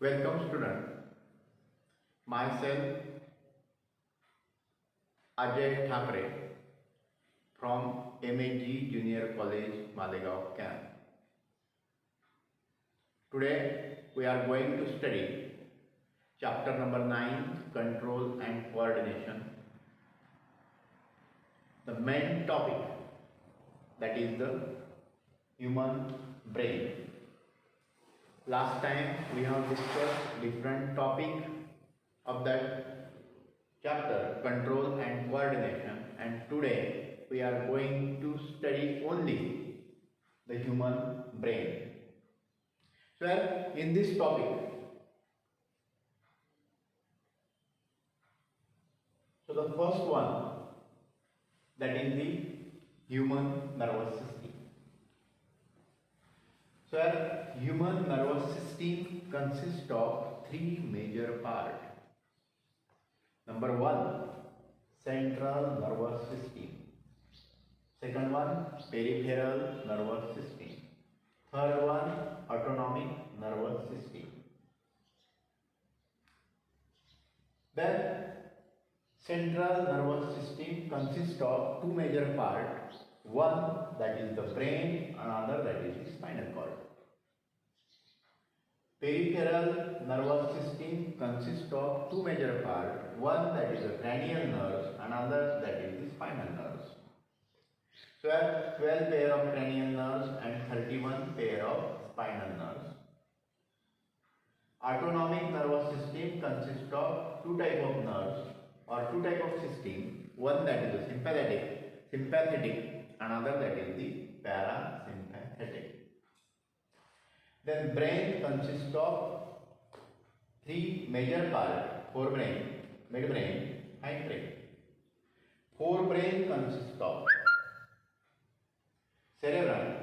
Welcome student. Myself Ajay Thapre from MAG Junior College Malegaon Camp. Today we are going to study chapter number 9, Control and Coordination. The main topic, that is the human brain. Last time we have discussed different topic of that chapter, control and coordination, and today we are going to study only the human brain. So in this topic, so the first one, that is the human nervous system. So human nervous system consists of three major parts. Number one, central nervous system. Second one, peripheral nervous system. Third one, autonomic nervous system. Then central nervous system consists of two major parts. One, that is the brain, another that is the spinal cord. Peripheral nervous system consists of two major parts. One, that is the cranial nerves, another that is the spinal nerves. So 12 pair of cranial nerves and 31 pair of spinal nerves. Autonomic nervous system consists of two type of nerves or two type of system. One, that is the sympathetic, another that is the parasympathetic. Then brain consists of three major parts: forebrain, midbrain, hindbrain. Forebrain consists of cerebrum,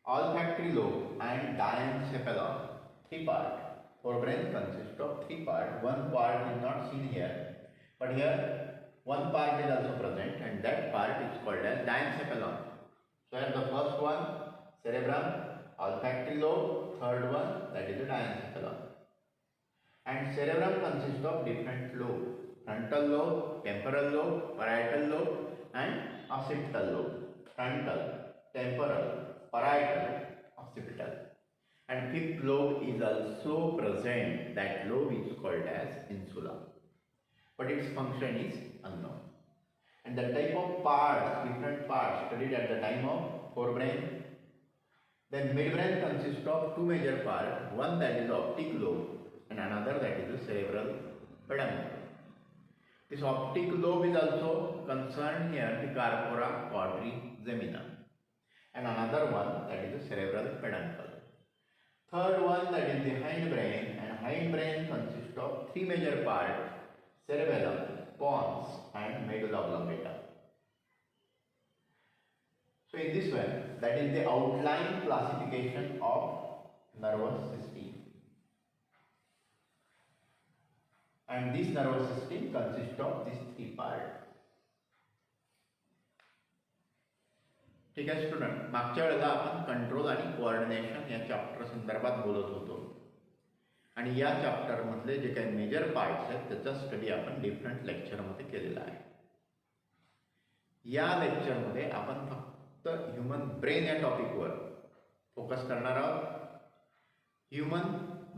olfactory lobe and diencephalon. Three parts. Forebrain consists of three parts. One part is not seen here, but here one part is also present, and that part is called as diencephalon. So here the first one, cerebrum, olfactory lobe, third one, that is the diencephalon. And cerebrum consists of different lobes: frontal lobe, temporal lobe, parietal lobe and occipital lobe. Frontal, temporal, parietal, occipital. And fifth lobe is also present. That lobe is called as insula, but its function is unknown. And the type of parts, different parts studied at the time of forebrain. Then midbrain consists of two major parts. One, that is the optic lobe, and another that is the cerebral peduncle. This optic lobe is also concerned here the corpora quadrigemina, and another one, that is the cerebral peduncle. Third one, that is the hindbrain, and hindbrain consists of three major parts: cerebellum, pons and medulla oblongata. So in this way, that is the outline classification of nervous system. And this nervous system consists of these three parts. ठीक आहे student, मागच्या वेळेला आपण control आणि coordination या chapter संदर्भात बोलत होतो, आणि या चॅप्टर मधले जे काही मेजर पार्ट्स आहेत त्याचा स्टडी आपण डिफरंट लेक्चर मध्ये केलेला आहे. या लेक्चर मध्ये आपण फक्त ह्यूमन ब्रेन या टॉपिकवर फोकस करणार आहोत. ह्यूमन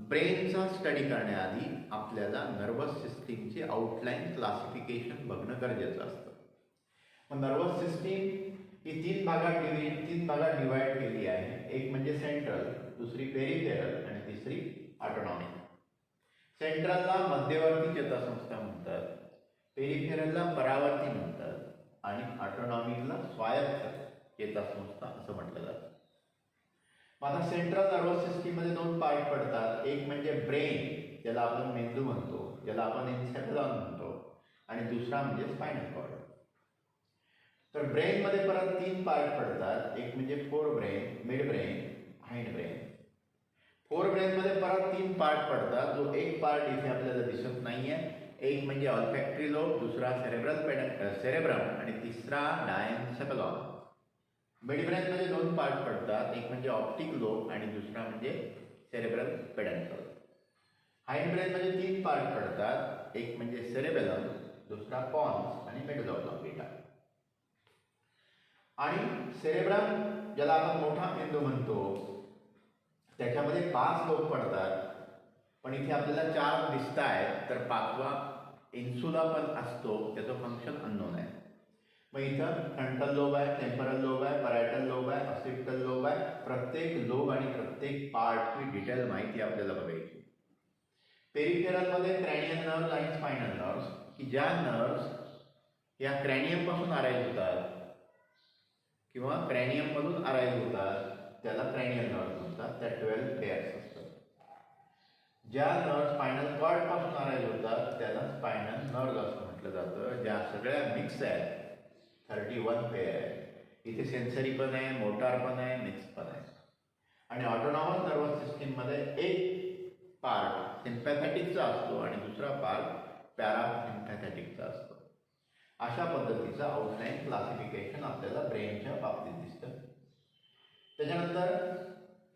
ब्रेनचा स्टडी करण्याआधी आपल्याला नर्वस सिस्टीमचे आउटलाइन क्लासिफिकेशन बघणं गरजेचं असतं. मग नर्वस सिस्टीम ही तीन भागात डिवाइड केली आहे. एक म्हणजे सेंट्रल, दुसरी पेरिफेरल आणि तिसरी ऑटोनॉमिक. सेंट्रलला मध्यवर्ती चेतासंस्था म्हणतात, पेरिफेरलला परावर्ती म्हणतात आणि ऑटोनॉमिकला स्वायत्त चेतासंस्था असं म्हटलं जातं. आता सेंट्रल नर्वस सिस्टीम मध्ये दोन पार्ट पडतात. एक म्हणजे ब्रेन, ज्याला आपण मेंदू म्हणतो, ज्याला आपण एन्सेफेलॉन म्हणतो, आणि दुसरा म्हणजे स्पायनल कॉर्ड. तर ब्रेन मध्ये परत तीन पार्ट पडतात. एक म्हणजे फोरब्रेन, मिडब्रेन, हाइंडब्रेन. फोरब्रेन मध्ये परत तीन पार्ट पडतात, जो एक पार्ट इथे आपल्याला दिसत नाहीये. एक म्हणजे ऑल्फॅक्टरी लोब, दुसरा सेरेब्रम आणि तिसरा डायन्सेफेलॉन. मिडब्रेन मध्ये दोन पार्ट पडतात. एक म्हणजे ऑप्टिक लोब आणि दुसरा म्हणजे सेरेब्रल पेडंकल. हाइंड ब्रेन मध्ये 3 पार्ट पडतात, एक म्हणजे सेरेबेलम, दुसरा पॉन्स आणि मेडुला ऑब्लॉंगेटा. आणि सेरेब्रम ज्याला आपण मोठा मेंदू म्हणतो त्याच्यामध्ये 5 लोब पडतात, पण इथे आपल्याला 4 दिसत आहेत, तर 5वा इन्सुला पण असतो, त्याचं फंक्शन अननोन आहे. मग इथं फ्रंटल लोब आहे, टेम्परल लोब आहे, परायटल लोब आहे, ऑसिपिटल लोब आहे. प्रत्येक लोब आणि प्रत्येक पार्टची डिटेल माहिती आपल्याला बघायची. पेरिफेरल मध्ये क्रॅनियल नर्व्स आणि स्पायनल नर्व्स, की ज्या नर्व्स या क्रॅनियम पासून अराईज होतात किंवा क्रॅनियम मधून अराईज होतात, त्याला क्रॅनियल नर्व्स म्हणतात. त्या 12 पेअर्स असतात. ज्या नर्व्स स्पायनल कॉर्ड पासून अराईज होतात त्याला स्पायनल नर्व्स असं म्हटलं जातं. ज्या सगळ्या मिक्स आहेत, 31 पेअर आहे. इथे सेन्सरी पण आहे, मोटार पण आहे, मिक्स पण आहे. आणि ऑटोनॉमस नर्वस सिस्टीम मध्ये एक पार्ट सिम्पॅथॅटिकचा असतो आणि दुसरा पार्ट पॅरासिम्पॅथॅटिकचा असतो. अशा पद्धतीचं आउटलाईन क्लासिफिकेशन आपल्याला ब्रेनच्या बाबतीत दिसतं. त्याच्यानंतर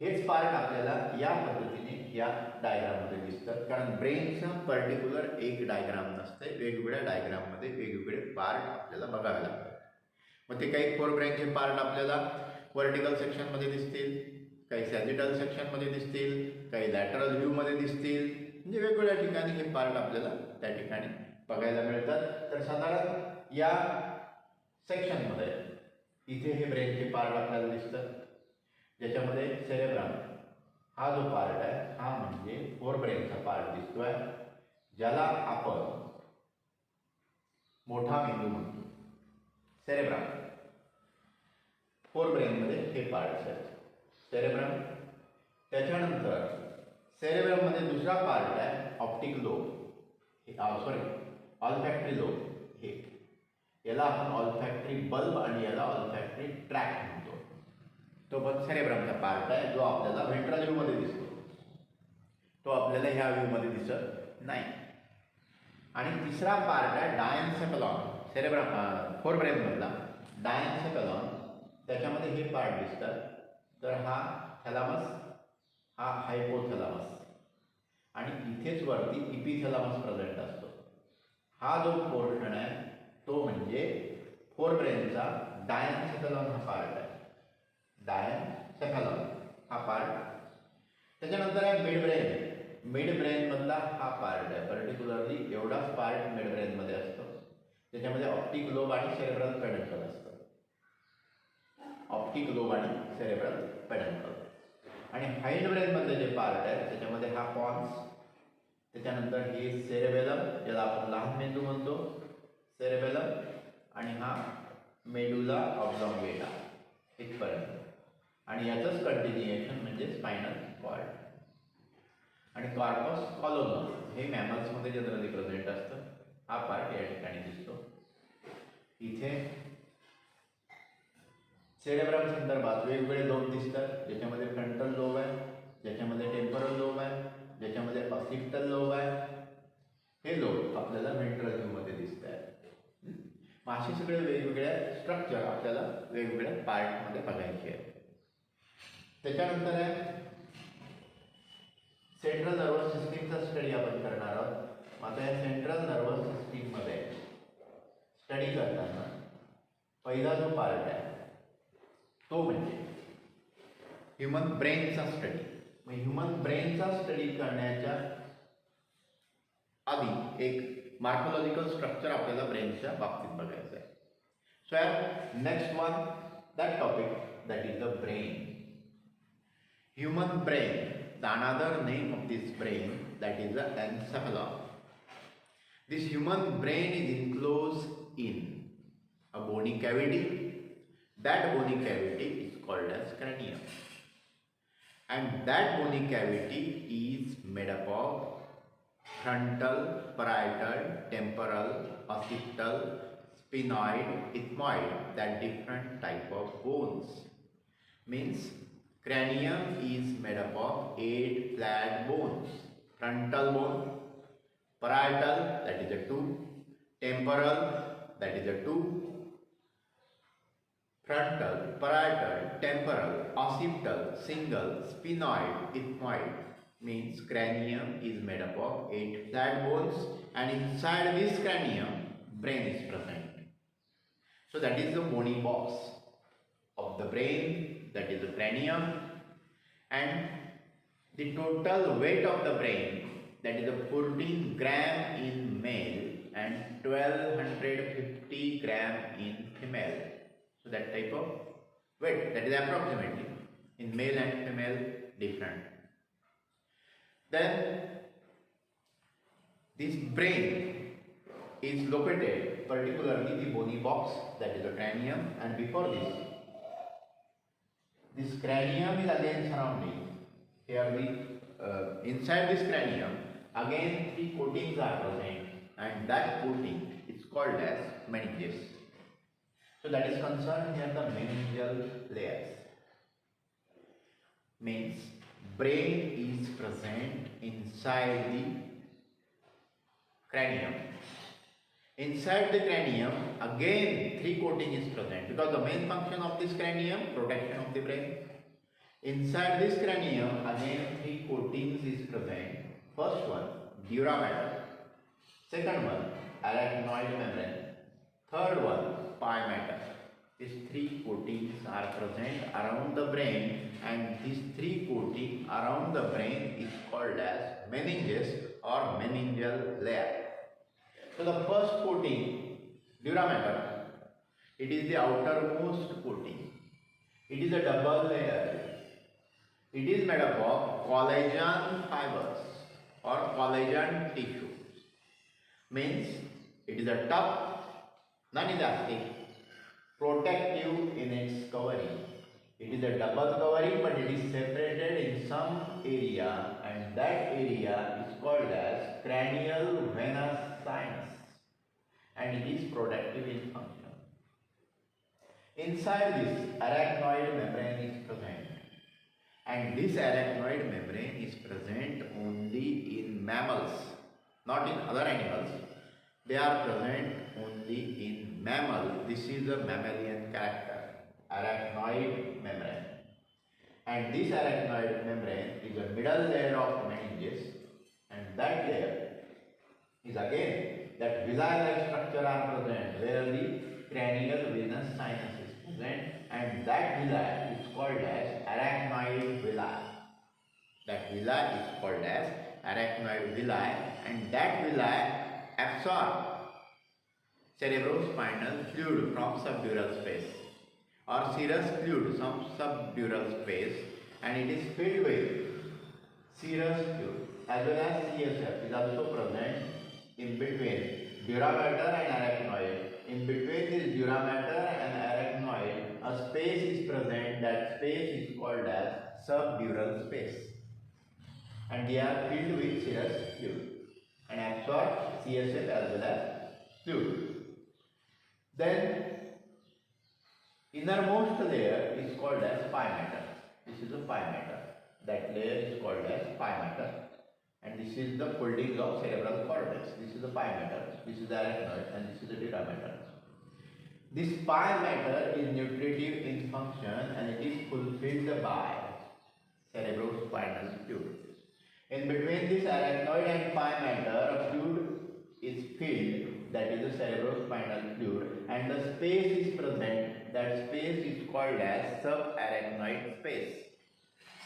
हेच पार्ट आपल्याला या पद्धतीने या डायग्राममध्ये दिसतात, कारण ब्रेनचं पर्टिक्युलर एक डायग्राम नसते, वेगवेगळ्या डायग्राममध्ये वेगवेगळे पार्ट आपल्याला बघावे लागतात. मग ते काही फोर ब्रेनचे पार्ट आपल्याला व्हर्टिकल सेक्शनमध्ये दिसतील, काही सॅजिटल सेक्शनमध्ये दिसतील, काही लॅटरल व्ह्यूमध्ये दिसतील. म्हणजे वेगवेगळ्या ठिकाणी हे पार्ट आपल्याला त्या ठिकाणी बघायला मिळतात. तर साधारण या सेक्शनमध्ये इथे हे ब्रेनचे पार्ट आपल्याला दिसतात, ज्याच्यामध्ये सेरेब्रम हा जो पार्ट आहे हा म्हणजे फोर ब्रेनचा पार्ट दिसतोय, ज्याला आपण मोठा मेंदू म्हणतो. सेरेब्रम फोर ब्रेनमध्ये हे पार्ट्स आहेत. सेरेब्रम, त्याच्यानंतर सेरेब्रम मध्ये दुसरा पार्ट आहे ऑप्टिक लोब, ऑल्फॅक्टरी लोब. हे याला आपण ऑल्फॅक्टरी बल्ब आणि याला ऑल्फॅक्टरी ट्रॅक्ट म्हणतो. तो पण सेरेब्रमचा पार्ट आहे, जो आपल्याला व्हेंट्रल व्ह्यू मध्ये दिसतो. तो आपल्याला ह्या व्ह्यू मध्ये दिसत नाही. आणि तिसरा पार्ट आहे डायन्सेफेलॉन, सेरेब्रम फोर ब्रेन मधला डायन्सेफेलॉन. त्याच्यामध्ये हे पार्ट दिसतात. तर हा थॅलामस, हा हायपोथॅलामस आणि इथेच वरती इपिथॅलामस प्रेझेंट असतो. हा जो पोर्शन आहे तो म्हणजे फोर ब्रेनचा डायन्सेफेलॉन हा पार्ट आहे. डायन्सेफेलॉन हा पार्ट. त्याच्यानंतर आहे मिड ब्रेन. मिड ब्रेन मधला हा पार्ट आहे. पर्टिक्युलरली एवढाच पार्ट मिड ब्रेन मध्ये असतो, त्याच्यामध्ये ऑप्टिक लोब आणि सेरेब्रल पेडन्कल असतं. ऑप्टिक लोब आणि सेरेब्रल पेडन्कल. आणि हाइंड ब्रेन मधले जे पार्ट आहे त्याच्यामध्ये हा पॉन्स, त्याच्यानंतर हे सेरेबेलम, ज्याला आपण लहान मेंदू म्हणतो, सेरेबेलम, आणि हा मेडुला ऑब्लॉंगेटा इथपर्यंत. आणि याचंच कंटिन्युएशन म्हणजे स्पायनल कॉर्ड. आणि कॉर्पस कॉलोनम हे मॅमल्समध्ये जनरली प्रेझेंट असतं. हा पार्ट या ठिकाणी दिसतो. इथे सेरेब्रम संदर्भात वेगवेगळे लोब दिसतात, ज्याच्यामध्ये फ्रंटल लोब आहे, ज्याच्यामध्ये टेम्परल लोब आहे, ज्याच्यामध्ये ऑसिपिटल लोब आहे. हे लोब आपल्याला व्हेंट्रल व्ह्यू मध्ये दिसत आहेत. असे सगळे वेगवेगळ्या स्ट्रक्चर आपल्याला वेगवेगळ्या पार्टमध्ये बघायचे आहेत. त्याच्यानंतर आहे सेंट्रल नर्वस सिस्टीमचा स्टडी आपण करणार आहोत. आता या सेंट्रल नर्वस सिस्टीम मध्ये स्टडी करताना पहिला जो पार्ट आहे तो म्हणजे ह्युमन ब्रेनचा स्टडी. मग ह्युमन ब्रेनचा स्टडी करण्याच्या आधी एक मॉर्फोलॉजिकल स्ट्रक्चर आपल्याला ब्रेनच्या बाबतीत बघायचं आहे. So next one that topic, that is the brain. Human brain, the another name of this brain, that is the encephalon. This human brain is enclosed in a bony cavity. That bony cavity is called as cranium. And that bony cavity is made up of frontal, parietal, temporal, occipital, sphenoid, ethmoid, that different type of bones. Means cranium is made up of 8 flat bones. Frontal bone, parietal, that is a 2, temporal, that is a 2, frontal, parietal, temporal, occipital, single, sphenoid, ethmoid, means cranium is made up of 8 flat bones, and inside this cranium brain is present. So that is the bony box of the brain, that is the cranium, and the total weight of the brain, that is the 14 gram in male and 1250 gram in female. So that type of weight, that is approximately in male and female different. Then this brain is located particularly the bony box, that is the cranium, and before this cranium is again surrounding. Here the inside this cranium again 3 coatings are present, and that coating is called as meninges. So that is concerned here the meningeal layers. Means brain is present inside the cranium. Inside the cranium again 3 coating is present, because the main function of this cranium, protection of the brain. Inside this cranium again 3 coatings is present. First one dura mater, second one arachnoid membrane, third one pia mater. These 3 coatings are present around the brain, and these 3 coatings around the brain is called as meninges or meningeal layer. So the first coating, dura mater, it is the outermost coating. It is a double layer. It is made up of collagen fibers or collagen tissue. Means it is a tough, non-elastic, protective in its covering. It is a double covering, but it is separated in some area, and that area is called as cranial venous sinus, and it is protective in function. Inside this arachnoid membrane is present, and this arachnoid membrane is present only in mammals, not in other animals. They are present only in mammal. This is a mammalian character, arachnoid membrane. And this arachnoid membrane is a middle layer of meninges, and that layer is again that villi-like structure are present where the cranial venous sinus is present, and that villi is called as arachnoid villi. That villi is called as arachnoid villi, and that villi absorb cerebrospinal fluid from subdural space or serous fluid from subdural space, and it is filled with serous fluid as well as CSF is also present in between dura mater and arachnoid. In between this dura mater and arachnoid, a space is present. That space is called as subdural space, and they are filled with serous fluid and absorb CSF as well as fluid. Then innermost layer is called as pia mater. This is the pia mater. That layer is called as pia mater, and this is the folding of cerebral cortex. This is the pia mater, this is the arachnoid, and this is the dura mater. This pia mater is nutritive in function, and it is fulfilled by cerebrospinal fluid. In between this arachnoid and pia mater, a fluid is filled, that is the cerebrospinal fluid, and the space is present. That space is called as subarachnoid space.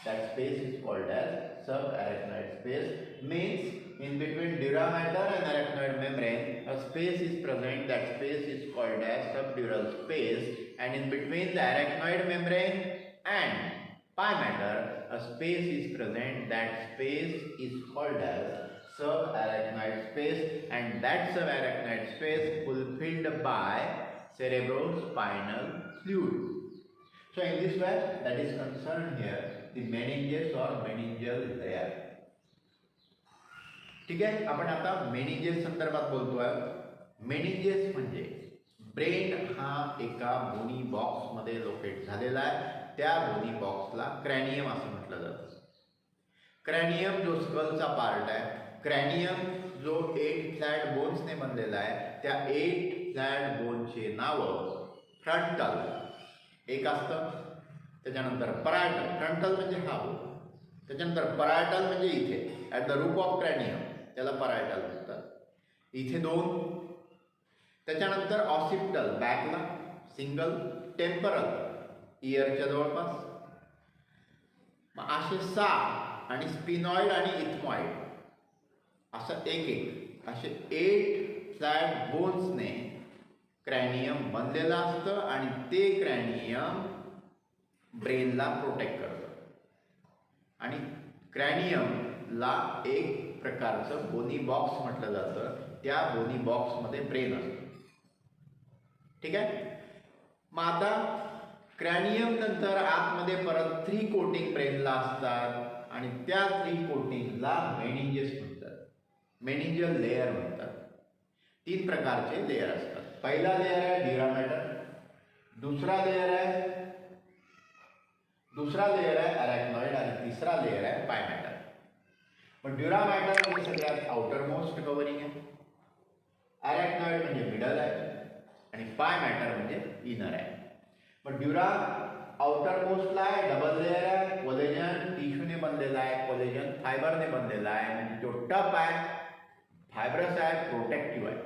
That space is called as subarachnoid space. Means in between dura mater and arachnoid membrane, a space is present. That space is called as subdural space, and in between the arachnoid membrane and pia mater, a space is present. That space is called as subarachnoid space, and that subarachnoid space fulfilled by cerebrospinal fluid. So in this way, that is concerned here the meninges or meningeal layer. ठीक आहे, आपण आता meninges संदर्भात बोलतोय. Meninges म्हणजे brain हा एका बोनी box मध्ये लोकेट झालेला आहे. त्या बोनी बॉक्सला क्रॅनियम असं म्हटलं जातं. क्रॅनियम जो स्कलचा पार्ट आहे, क्रॅनियम जो 8 फ्लॅट बोन्सने बनलेला आहे, त्या 8 फ्लॅट बोनचे नाव फ्रंटल एक असतं, त्याच्यानंतर परायटल. फ्रंटल म्हणजे हा बोन, त्याच्यानंतर परायटल म्हणजे इथे ॲट द रूप ऑफ क्रॅनियम, त्याला परायटल म्हणतात. इथे 2. त्याच्यानंतर ऑसिप्टल बॅकला सिंगल, टेम्परल इयरच्या जवळपास. मग असे 6 आणि स्पिनॉइड आणि इथमॉइड असं एक असे 8 फ्लॅट बोन्सने क्रॅनियम बनलेलं असतं आणि ते क्रॅनियम ब्रेनला प्रोटेक्ट करतं. आणि क्रॅनियमला एक प्रकारचं बोनी बॉक्स म्हटलं जातं. त्या बोनी बॉक्समध्ये ब्रेन असतं. ठीक आहे. मग आता क्रॅनियम नंतर आतमध्ये परत 3 कोटिंग ब्रेनला असतात आणि त्या 3 कोटिंगला मेनिंजेस म्हणतात, मेनिंजियल लेअर म्हणतात. 3 प्रकारचे लेअर असतात. पहिला लेअर आहे ड्युरा मॅटर, दुसरा लेअर आहे अरॅक्नॉइड आणि तिसरा लेअर आहे पाय मॅटर. पण ड्युरा मॅटर म्हणजे सगळ्यात आउटर मोस्ट कव्हरिंग आहे, अरॅक्नॉइड म्हणजे मिडल आहे आणि पाय मॅटर म्हणजे इनर आहे. मग ड्युरा आउटर मोस्टला आहे, डबल लेअर आहे, कोलेजन टिश्यूने बनलेला आहे, कोलेजन फायबरने बनलेला आहे, म्हणजे तो टफ आहे, फायब्रस आहे, प्रोटेक्टिव्ह आहे.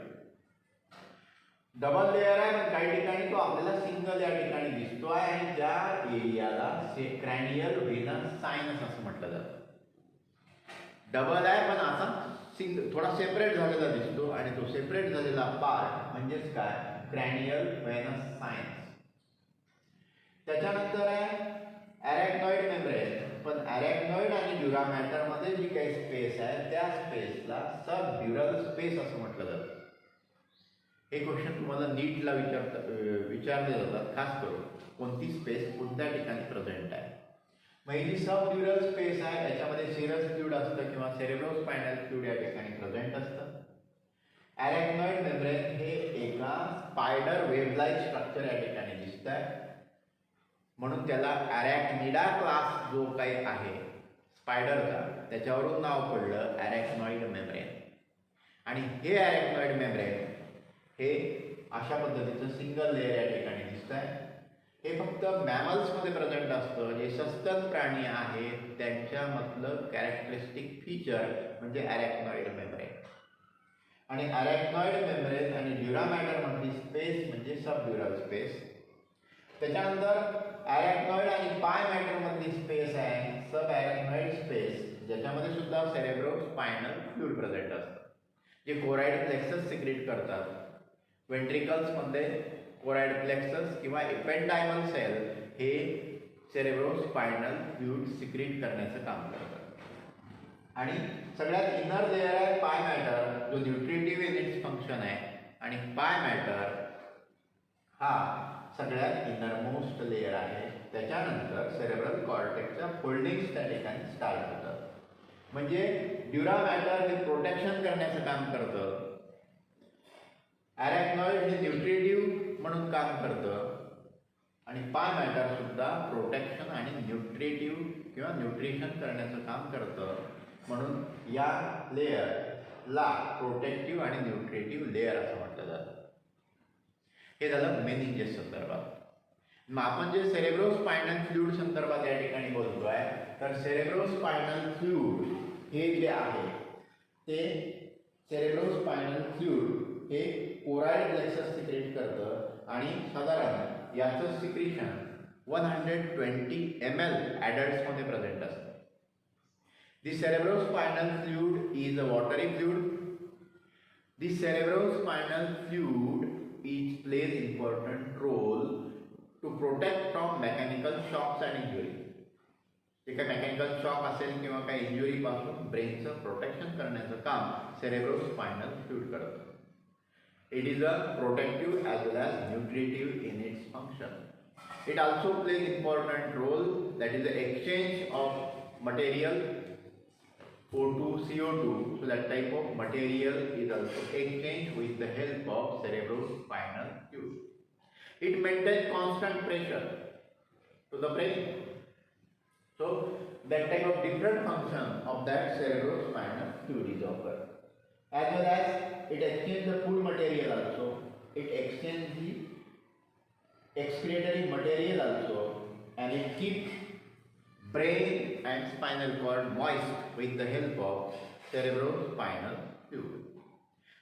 डबल लेअर आहे पण काही ठिकाणी तो आपल्याला सिंगल या ठिकाणी दिसतो आहे आणि त्या एरियाला क्रॅनियल व्हेनस सायनस असं म्हटलं जातं. डबल आहे पण असा थोडा सेपरेट झालेला दिसतो आणि तो सेपरेट झालेला पार्ट म्हणजेच काय, क्रॅनियल व्हेनस सायनस. त्याच्यानंतर आहे अरॅक्नॉइड मेम्ब्रेन. पण अरॅक्नॉइड आणि ड्युरा मॅटरमध्ये जी काही स्पेस आहे त्या स्पेसला सब ड्युरल स्पेस असं म्हटलं जातं. हे क्वेश्चन तुम्हाला नीटला विचारले जातात, खास करून कोणती स्पेस कोणत्या ठिकाणी प्रेझेंट आहे. मग ही जी सब ड्युरल स्पेस आहे याच्यामध्ये सिरस फ्लुइड असतं किंवा सेरेब्रोस्पायनल फ्लुइड या ठिकाणी प्रेझेंट असतं. अरॅक्नॉइड मेम्ब्रेन हे एका स्पायडर वेब लाईक स्ट्रक्चर या ठिकाणी दिसत आहे, म्हणून त्याला अरॅक्निडा क्लास जो काही आहे स्पायडरचा त्याच्यावरून नाव पडलं अरॅक्नॉइड मेम्ब्रेन. आणि हे अरॅक्नॉइड मेम्ब्रेन हे अशा पद्धतीचं सिंगल लेअर या ठिकाणी दिसत आहे. हे फक्त मॅमल्समध्ये प्रेझेंट असतं. जे सस्तन प्राणी आहेत त्यांच्यामधलं कॅरेक्टरिस्टिक फीचर म्हणजे अरॅक्नॉइड मेम्ब्रेन. आणि अरॅक्नॉइड मेम्ब्रेन आणि ड्युरा मॅटरमधली स्पेस म्हणजे सब ड्युरल स्पेस. त्याच्यानंतर अरॅक्नॉइड आणि पाय मॅटरमधली स्पेस आहे सब अरॅक्नॉइड स्पेस, ज्याच्यामध्ये सुद्धा सेरेब्रोस्पायनल फ्लुइड प्रेझेंट असतं, जे कोराइड प्लेक्सस सिक्रेट करतात. वेंट्रिकल्समध्ये कोराइड प्लेक्सस किंवा एपेंडायमल सेल हे सेरेब्रोस्पायनल फ्लुइड सिक्रेट करण्याचं काम करतात. आणि सगळ्यात इनर लेअर आहे पाय मॅटर, जो न्यूट्रिटिव्ह इन इट्स फंक्शन आहे. आणि पाय मॅटर हा सगळ्यात इनरमोस्ट लेअर आहे. त्याच्यानंतर सेरेब्रल कॉर्टेक्सच्या फोल्डिंग्स त्या ठिकाणी स्टार्ट होतात. म्हणजे ड्युरा मॅटर हे प्रोटेक्शन करण्याचं काम करतं, अरॅक्नॉइड हे न्यूट्रिटिव्ह म्हणून काम करतं आणि पाय मॅटर सुद्धा प्रोटेक्शन आणि न्यूट्रिटिव्ह किंवा न्यूट्रिशन करण्याचं काम करतं. म्हणून या लेअरला प्रोटेक्टिव्ह आणि न्यूट्रिटिव्ह लेअर असं म्हटलं जातं. हे झालं मेनिंजेस संदर्भात. मग आपण जे सेरेब्रोस्पायनल फ्लुइड संदर्भात या ठिकाणी बोलतोय, तर सेरेब्रोस्पायनल फ्लुइड हे जे आहे ते सेरेब्रोस्पायनल फ्लुइड हे कोराइड प्लेक्सस सिक्रेट करतं आणि साधारण याचं सिक्रेशन 120 ml ॲडल्ट्समध्ये प्रेझेंट असतं. This cerebrospinal fluid is a watery fluid. This cerebrospinal fluid plays important role to protect from mechanical shocks and injury. जे काही मेकॅनिकल शॉक असेल किंवा काही इंजुरी पासून ब्रेनचं प्रोटेक्शन करण्याचं काम सेरेब्रोस्पायनल फ्लुइड करतं. It is a protective as well as nutritive in its function. It also plays important role, that is the exchange of material O2, CO2. So that type of material is also exchanged with the help of cerebrospinal fluid. It maintains constant pressure to the brain. So that type of different function of that cerebrospinal fluid is occurred. As well as it exchanges the food material also. It exchanges the excretory material also, and it keeps brain and spinal cord moist with the help of cerebrospinal fluid.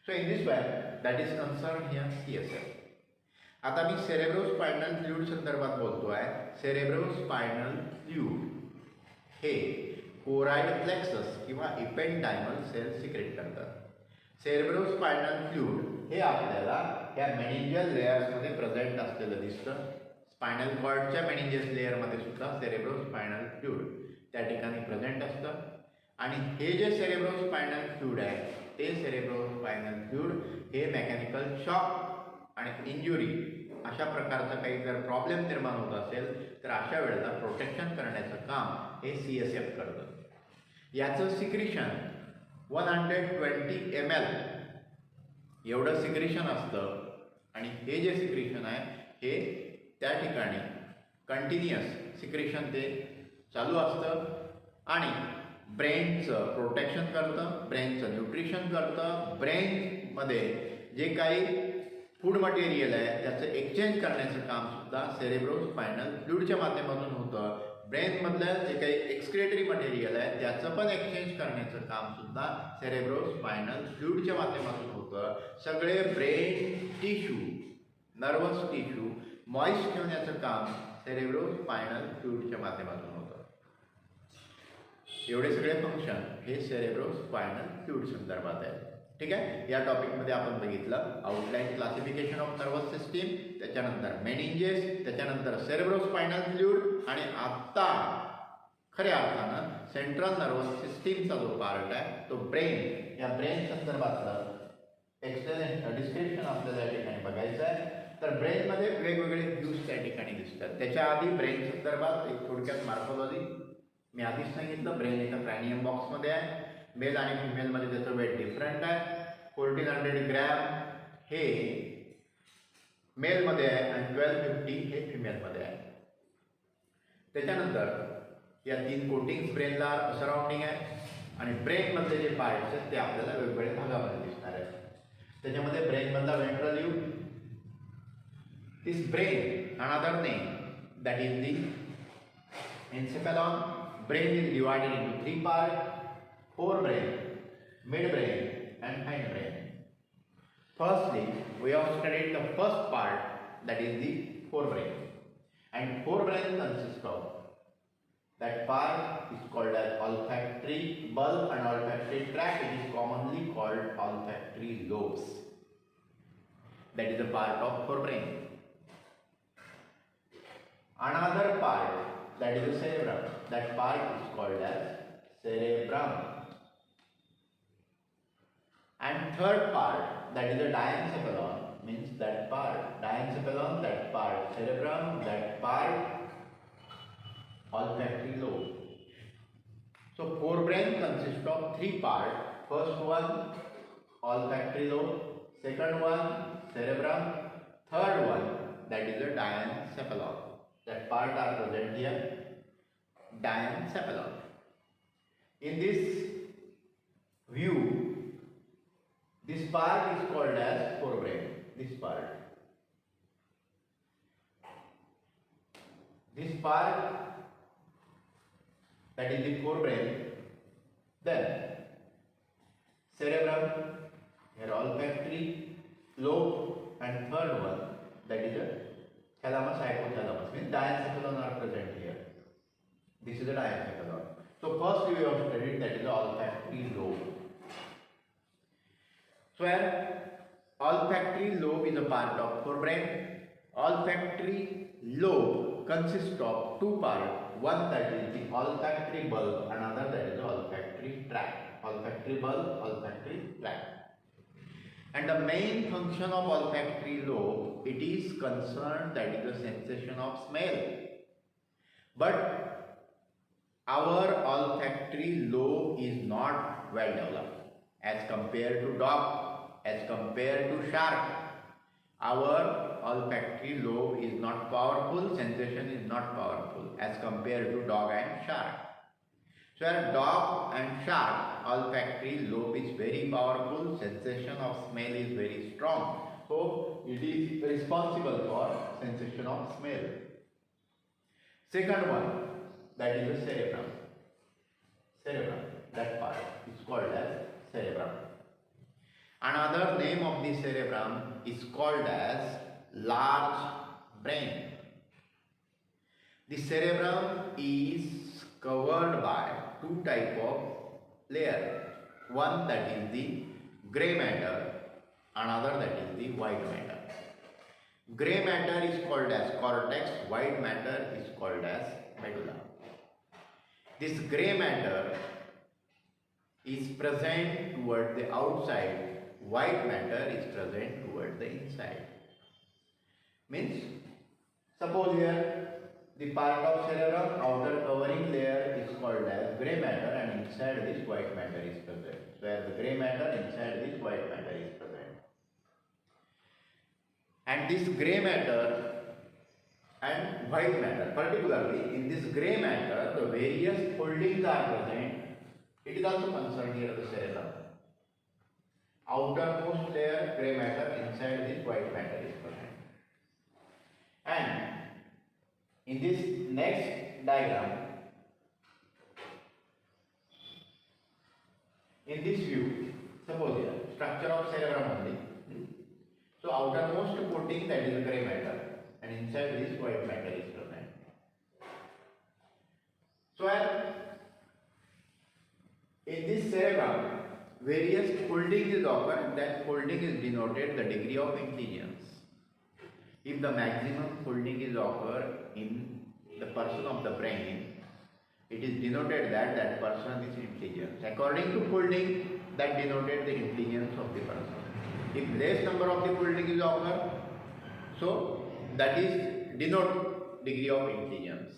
So in this way, that is concerned here CSF. आता मी cerebrospinal fluid संदर्भात बोलतोय. Cerebrospinal fluid हे choroid plexus किंवा इपेंडायमल cell secrete करतात. Cerebrospinal fluid हे आपल्याला या meningeal लेयर्समध्ये present असलेलं दिसतं. Spinal कॉर्डच्या मेनिंजियस लेयरमध्ये सुद्धा सेरेब्रोस्पायनल फ्लूइड त्या ठिकाणी प्रेझेंट असतं. आणि हे जे सेरेब्रोस्पायनल फ्लूइड आहे ते सेरेब्रोस्पायनल फ्लूइड हे मेकॅनिकल शॉक आणि इंजुरी अशा प्रकारचा काही जर प्रॉब्लेम निर्माण होत असेल तर अशा वेळेला प्रोटेक्शन करण्याचं काम हे CSF करतं. याचं सिक्रिशन 120 ml एवढं सिक्रिशन असतं. आणि हे जे सिक्रिशन आहे हे त्या ठिकाणी कंटिन्युअस सिक्रिशन ते चालू असतं आणि ब्रेनचं प्रोटेक्शन करतं, ब्रेनचं न्यूट्रिशन करतं. ब्रेनमध्ये जे काही फूड मटेरियल आहे त्याचं एक्सचेंज करण्याचं काम सुद्धा सेरेब्रोस्पायनल फ्लूइडच्या माध्यमातून होतं. ब्रेनमधलं जे काही एक्सक्रेटरी मटेरियल आहे त्याचं पण एक्सचेंज करण्याचं काम सुद्धा सेरेब्रोस्पायनल फ्लूइडच्या माध्यमातून होतं. सगळे brain tissue, nervous tissue moist ठेवण्याचं काम सेरेब्रोस्पायनल फ्लूइडच्या माध्यमातून होतं. एवढे सगळे फंक्शन हे सेरेब्रोस्पायनल फ्लूइड संदर्भात आहे. ठीक आहे. या टॉपिकमध्ये आपण बघितलं outline classification of nervous system, त्याच्यानंतर मेनिंजेस, त्याच्यानंतर सेरेब्रोस्पायनल फ्लूइड आणि आत्ता खऱ्या अर्थानं सेंट्रल नर्वस सिस्टीमचा जो पार्ट आहे तो ब्रेन. या ब्रेन संदर्भातलं डिस्क्रिप्शन आपल्याला या ठिकाणी बघायचं आहे. तर ब्रेनमध्ये वेगवेगळे व्ह्यूज त्या ठिकाणी दिसतात. त्याच्या आधी ब्रेन संदर्भात एक थोडक्यात मार्फोलॉजी मी आधीच सांगितलं. ब्रेन एका क्रॅनियम बॉक्समध्ये आहे. मेल आणि फिमेलमध्ये त्याचं वेट डिफरंट आहे. 1400 ग्रॅम हे मेलमध्ये आहे आणि 1250 हे फिमेलमध्ये आहे. त्याच्यानंतर या 3 कोटिंग्स ब्रेनला सराउंडिंग आहे आणि ब्रेनमधले जे पार्ट्स आहेत ते आपल्याला वेगवेगळ्या भागामध्ये दिसणार आहेत. त्याच्यामध्ये ब्रेनमधला ventral lobe, this brain another name that is the encephalon. Brain is divided into 3 part: forebrain, midbrain and hindbrain. Firstly, we have studied the first part, that is the forebrain. And forebrain consists of, that part is called as olfactory bulb and olfactory tract. It is commonly called olfactory lobes. That is a part of forebrain. Another part, that is the cerebrum. That part is called as cerebrum. And third part, that is the diencephalon, means that part, diencephalon, that part cerebrum, that part olfactory lobe. So forebrain consists of 3 parts. First one olfactory lobe, second one cerebrum, third one that is the diencephalon. That part are present here, diencephalon. In this view, this part is called as forebrain. This part that is the forebrain. Then cerebrum, here olfactory lobe, and third one that is the thalamus, hypothalamus. Means diencephalon are present here. This is the diencephalon. So first we have studied that is the olfactory lobe. So here olfactory lobe is a part of forebrain. Olfactory lobe consists of 2 parts. One that is the olfactory bulb, another that is the olfactory tract. Olfactory bulb, olfactory tract. And the main function of olfactory lobe, it is concerned that is the sensation of smell. But our olfactory lobe is not well developed as compared to dog. As compared to shark, our olfactory lobe is not powerful, sensation is not powerful as compared to dog and shark. So dog and shark olfactory lobe is very powerful, sensation of smell is very strong. So it is responsible for sensation of smell. Second one, that is the cerebrum. Cerebrum, that part is called as cerebrum. Another name of the cerebrum is called as large brain. The cerebrum is covered by two type of layer. One that is the grey matter, another that is the white matter. Grey matter is called as cortex, white matter is called as medulla. This grey matter is present toward the outside, white matter is present toward the inside. Means, suppose here the part of cerebrum outer covering layer is called as grey matter and inside this white matter is present. Where the grey matter inside this white matter is present. And this grey matter and white matter, particularly in this grey matter, the various foldings are present. It is also concerned here the cerebrum. Outermost layer grey matter, inside this white matter is present. And in this next diagram, in this view, suppose here structure of cerebrum only. So outermost coating, that is grey matter, and inside this white matter is present. So in this cerebrum, various folding is occur, and that folding is denoted the degree of intelligence. If the maximum folding is occur in the person of the brain, it is denoted that that person is intelligent. According to folding, that denoted the intelligence of the person. If less number of the folding is occur, so that is denote degree of intelligence.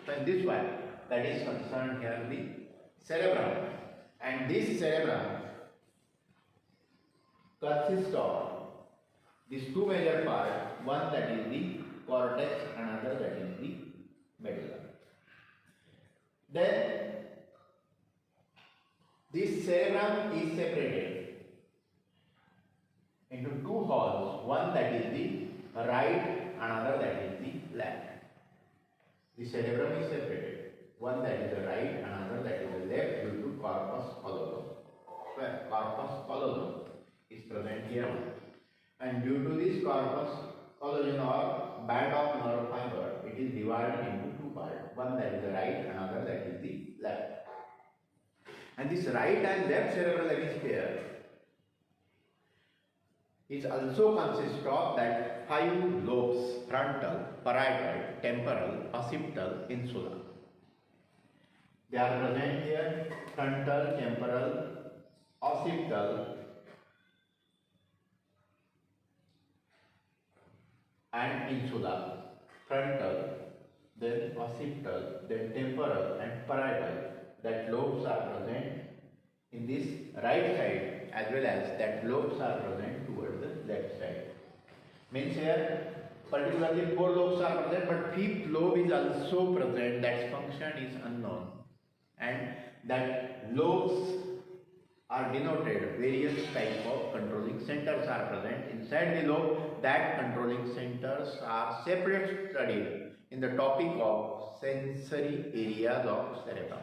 So in this way, that is concerned here the cerebrum, and this cerebrum consists of these two major parts, one that is the cortex, another that is the medulla. Then this cerebrum is separated into two halls, one that is the right, another that is the left. The cerebrum is separated, one that is the right, another that is the left, due to corpus callosum. Where corpus callosum is present here, and due to this corpus callosum or band of nerve fiber, it is divided into two parts, one that is the right, another that is the left. And this right and left cerebral hemisphere is also consists of that 5 lobes: frontal, parietal, temporal, occipital, insula. They are present here: frontal, temporal, occipital, and insula. Frontal, then occipital, then temporal and parietal. That lobes are present in this right side, as well as that lobes are present towards the left side. Means here particularly 4 lobes are present, but 5th lobe is also present. That function is unknown, and that lobes are denoted various type of controlling centers are present inside the lobe. That controlling centers are separate studied in the topic of sensory areas of cerebrum.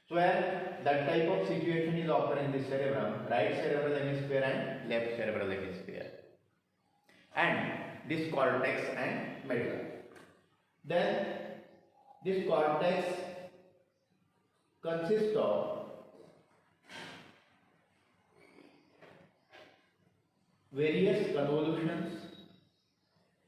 So where that type of situation is occurring in the cerebrum, right cerebral hemisphere and left cerebral hemisphere, and this cortex and medulla. Then this cortex consists of various convolutions,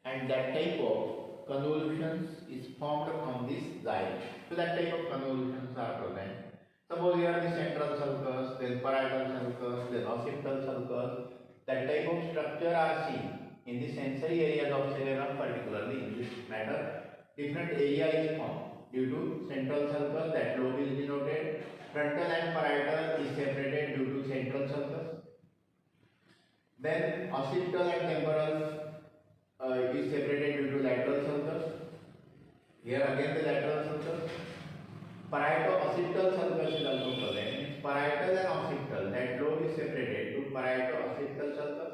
and that type of convolutions is formed from this zyme. So that type of convolutions are present. Suppose here the central sulcus, then parietal sulcus, then occipital sulcus. That type of structure are seen in the sensory areas of cerebrum, particularly in this matter. Different area is formed due to central sulcus, that lobe is denoted. Frontal and parietal is separated due to central sulcus. Then occipital and temporal is separated due to lateral sulcus. Here again the lateral sulcus. Parieto-occipital sulcus is also present. Parietal and occipital, that lobe is separated to parieto-occipital sulcus.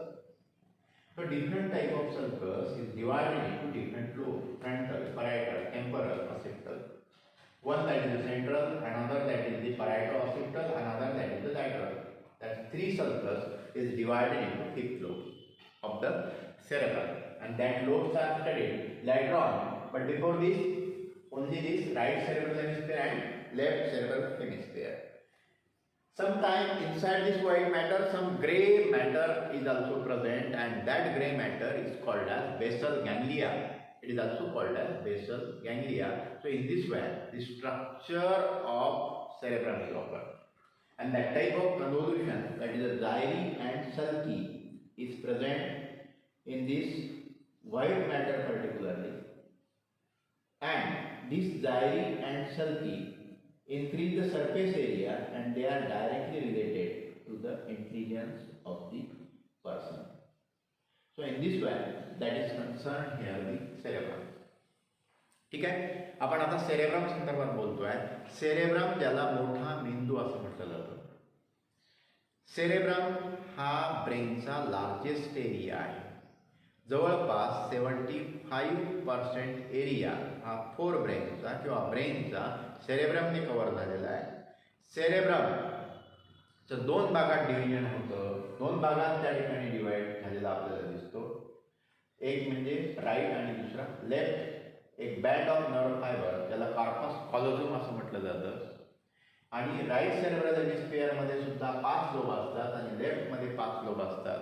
So different type of sulcus is divided into different lobes: frontal, parietal, temporal, occipital. One that is the central, another that is the parieto-occipital, another that is the lateral. That three sulcus is divided into fifth lobes of the cerebrum, and that lobes are studied later on. But before this, only this right cerebral hemisphere and left cerebral hemisphere. Sometimes inside this white matter, some grey matter is also present, and that grey matter is called as basal ganglia. It is also called as basal ganglia. So in this way, the structure of cerebrum is occurred. And that type of convolution, that is a gyri and sulci, is present in this white matter particularly. And this gyri and sulci increase the surface area, and they are directly related to the intelligence of the person. So in this way, that is concerned here the cerebrum. ठीक आहे, आपण आता cerebrum संदर्भात बोलतोय. Cerebrum ज्याला मोठा मेंदू असं म्हटलं जातं. सेरेब्रम हा ब्रेनचा लार्जेस्ट एरिया आहे. जवळपास 75% एरिया हा फोर ब्रेनचा किंवा ब्रेनचा सेरेब्रमने कव्हर झालेला आहे. सेरेब्रमचं दोन भागात डिव्हिजन होतं. दोन भागात त्या ठिकाणी डिवाइड झालेला आपल्याला दिसतो. एक म्हणजे राईट आणि दुसरा लेफ्ट. एक बँड ऑफ नर्व फायबर, ज्याला कॉर्पस कॉलोझम असं म्हटलं जातं. आणि राईट सेरेब्रल हेमिस्फिअरमध्ये सुद्धा 5 लोब असतात आणि लेफ्टमध्ये 5 लोब असतात.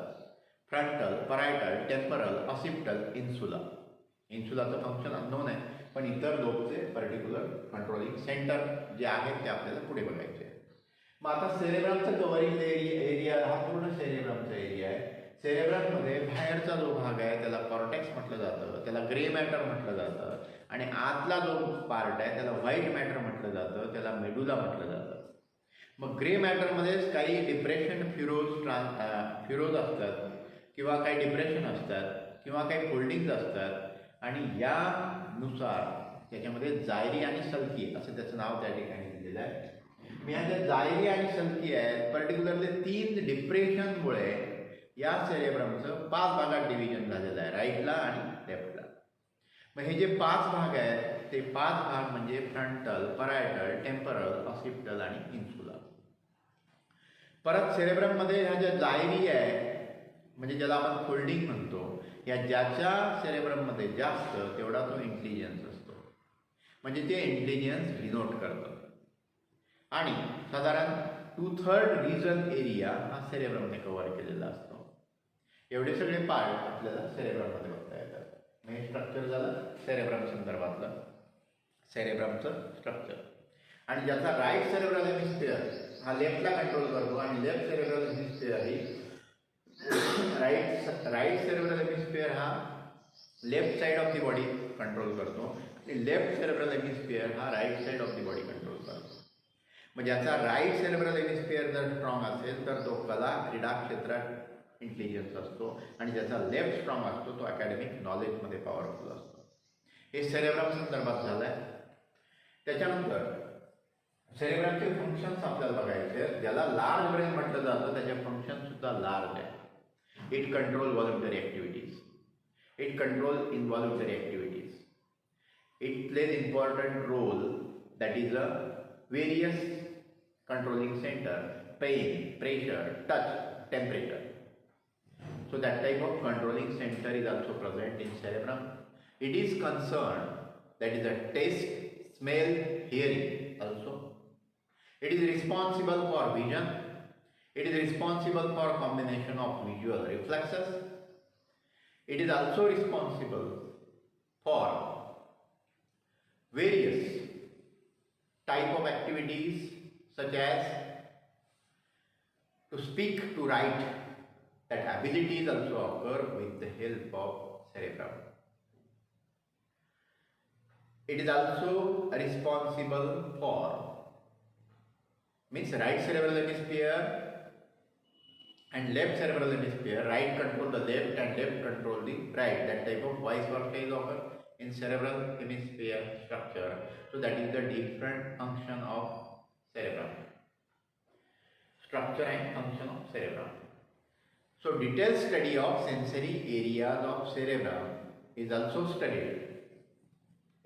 Frontal, parietal, temporal, occipital, insula. इन्सुलाचं फंक्शन अननोन आहे, पण इतर लोबचे पर्टिक्युलर कंट्रोलिंग सेंटर जे आहेत ते आपल्याला पुढे बघायचे आहे. मग आता सेरेब्रमचं कव्हरिंग एरिया हा पूर्ण सेरेब्रमचा एरिया आहे. सेरेब्रममध्ये बाहेरचा जो भाग आहे त्याला कॉर्टेक्स म्हटलं जातं, त्याला ग्रे मॅटर म्हटलं जातं. आणि आतला जो पार्ट आहे त्याला व्हाईट मॅटर म्हटलं जातं, त्याला मेडुला म्हटलं जातं. मग ग्रे मॅटरमध्येच काही डिप्रेशन फ्युरोज असतात, किंवा काही डिप्रेशन असतात, किंवा काही फोल्डिंग्स असतात. आणि यानुसार त्याच्यामध्ये जायरी आणि सल्की असं त्याचं नाव त्या ठिकाणी दिलेलं आहे. मी ह्या ज्या जायरी आणि सल्की आहेत, पर्टिक्युलरली 3 डिप्रेशनमुळे या सेरेब्रमचं 5 भागात डिव्हिजन झालेलं आहे, राईटला आणि लेफ्टला. मग हे जे 5 भाग आहेत ते 5 भाग म्हणजे फ्रंटल, परायटल, टेम्परल, ऑसिपिटल आणि इन्सुला. परत सेरेब्रममध्ये ह्या ज्या जायरी आहे, म्हणजे ज्याला आपण फोल्डिंग म्हणतो, या ज्याच्या सेरेब्रममध्ये जास्त तेवढा तो इंटेलिजन्स असतो. म्हणजे ते इंटेलिजन्स डिनोट करतं. आणि साधारण 2/3 रिजन एरिया हा सेरेब्रमने कव्हर केलेला असतो. एवढे सगळे पार्ट आपल्याला सेरेब्रममध्ये बघता येतात. हे स्ट्रक्चर झालं सेरेब्रम संदर्भातलं, सेरेब्रमचं स्ट्रक्चर. आणि ज्याचा राईट सेरेब्रल हेमिस्फिअर हा लेफ्टला कंट्रोल करतो, आणि लेफ्ट सेरेब्रल हेमिस्फिअर ही राईट सेरेब्रल हेमिस्फिअर हा left side of the body control करतो, आणि लेफ्ट सेरेब्रल हेमिस्फिअर हा right side of the body control करतो. मग ज्याचा राईट सेरेब्रल हेमिस्फिअर जर स्ट्रॉंग असेल तर तो कला क्रीडा क्षेत्रात इंटेलिजन्स असतो, आणि ज्याचा लेफ्ट स्ट्रॉंग असतो तो अकॅडमिक नॉलेजमध्ये पॉवरफुल असतो. हे सेरेब्रम संदर्भात झालं आहे. त्याच्यानंतर सेरेब्रमचे फंक्शन्स आपल्याला बघायचे आहेत. ज्याला लार्ज ब्रेन म्हटलं जातं त्याचे फंक्शन सुद्धा लार्ज आहे. It control voluntary activities, it control involuntary activities, it plays important role, that is a various controlling center, pain, pressure, touch, temperature. So that type of controlling center is also present in cerebrum. It is concerned, that is a taste, smell, hearing also. It is responsible for vision. It is responsible for combination of visual reflexes. It is also responsible for various type of activities such as to speak, to write. That abilities also occur with the help of cerebrum. It is also responsible for, means right cerebral hemisphere and left cerebral hemisphere. Right control the left and left control the right. That type of vice versa is occur in cerebral hemisphere structure. So that is the different function of cerebrum, structure and function of cerebrum. So detailed study of sensory areas of cerebrum is also studied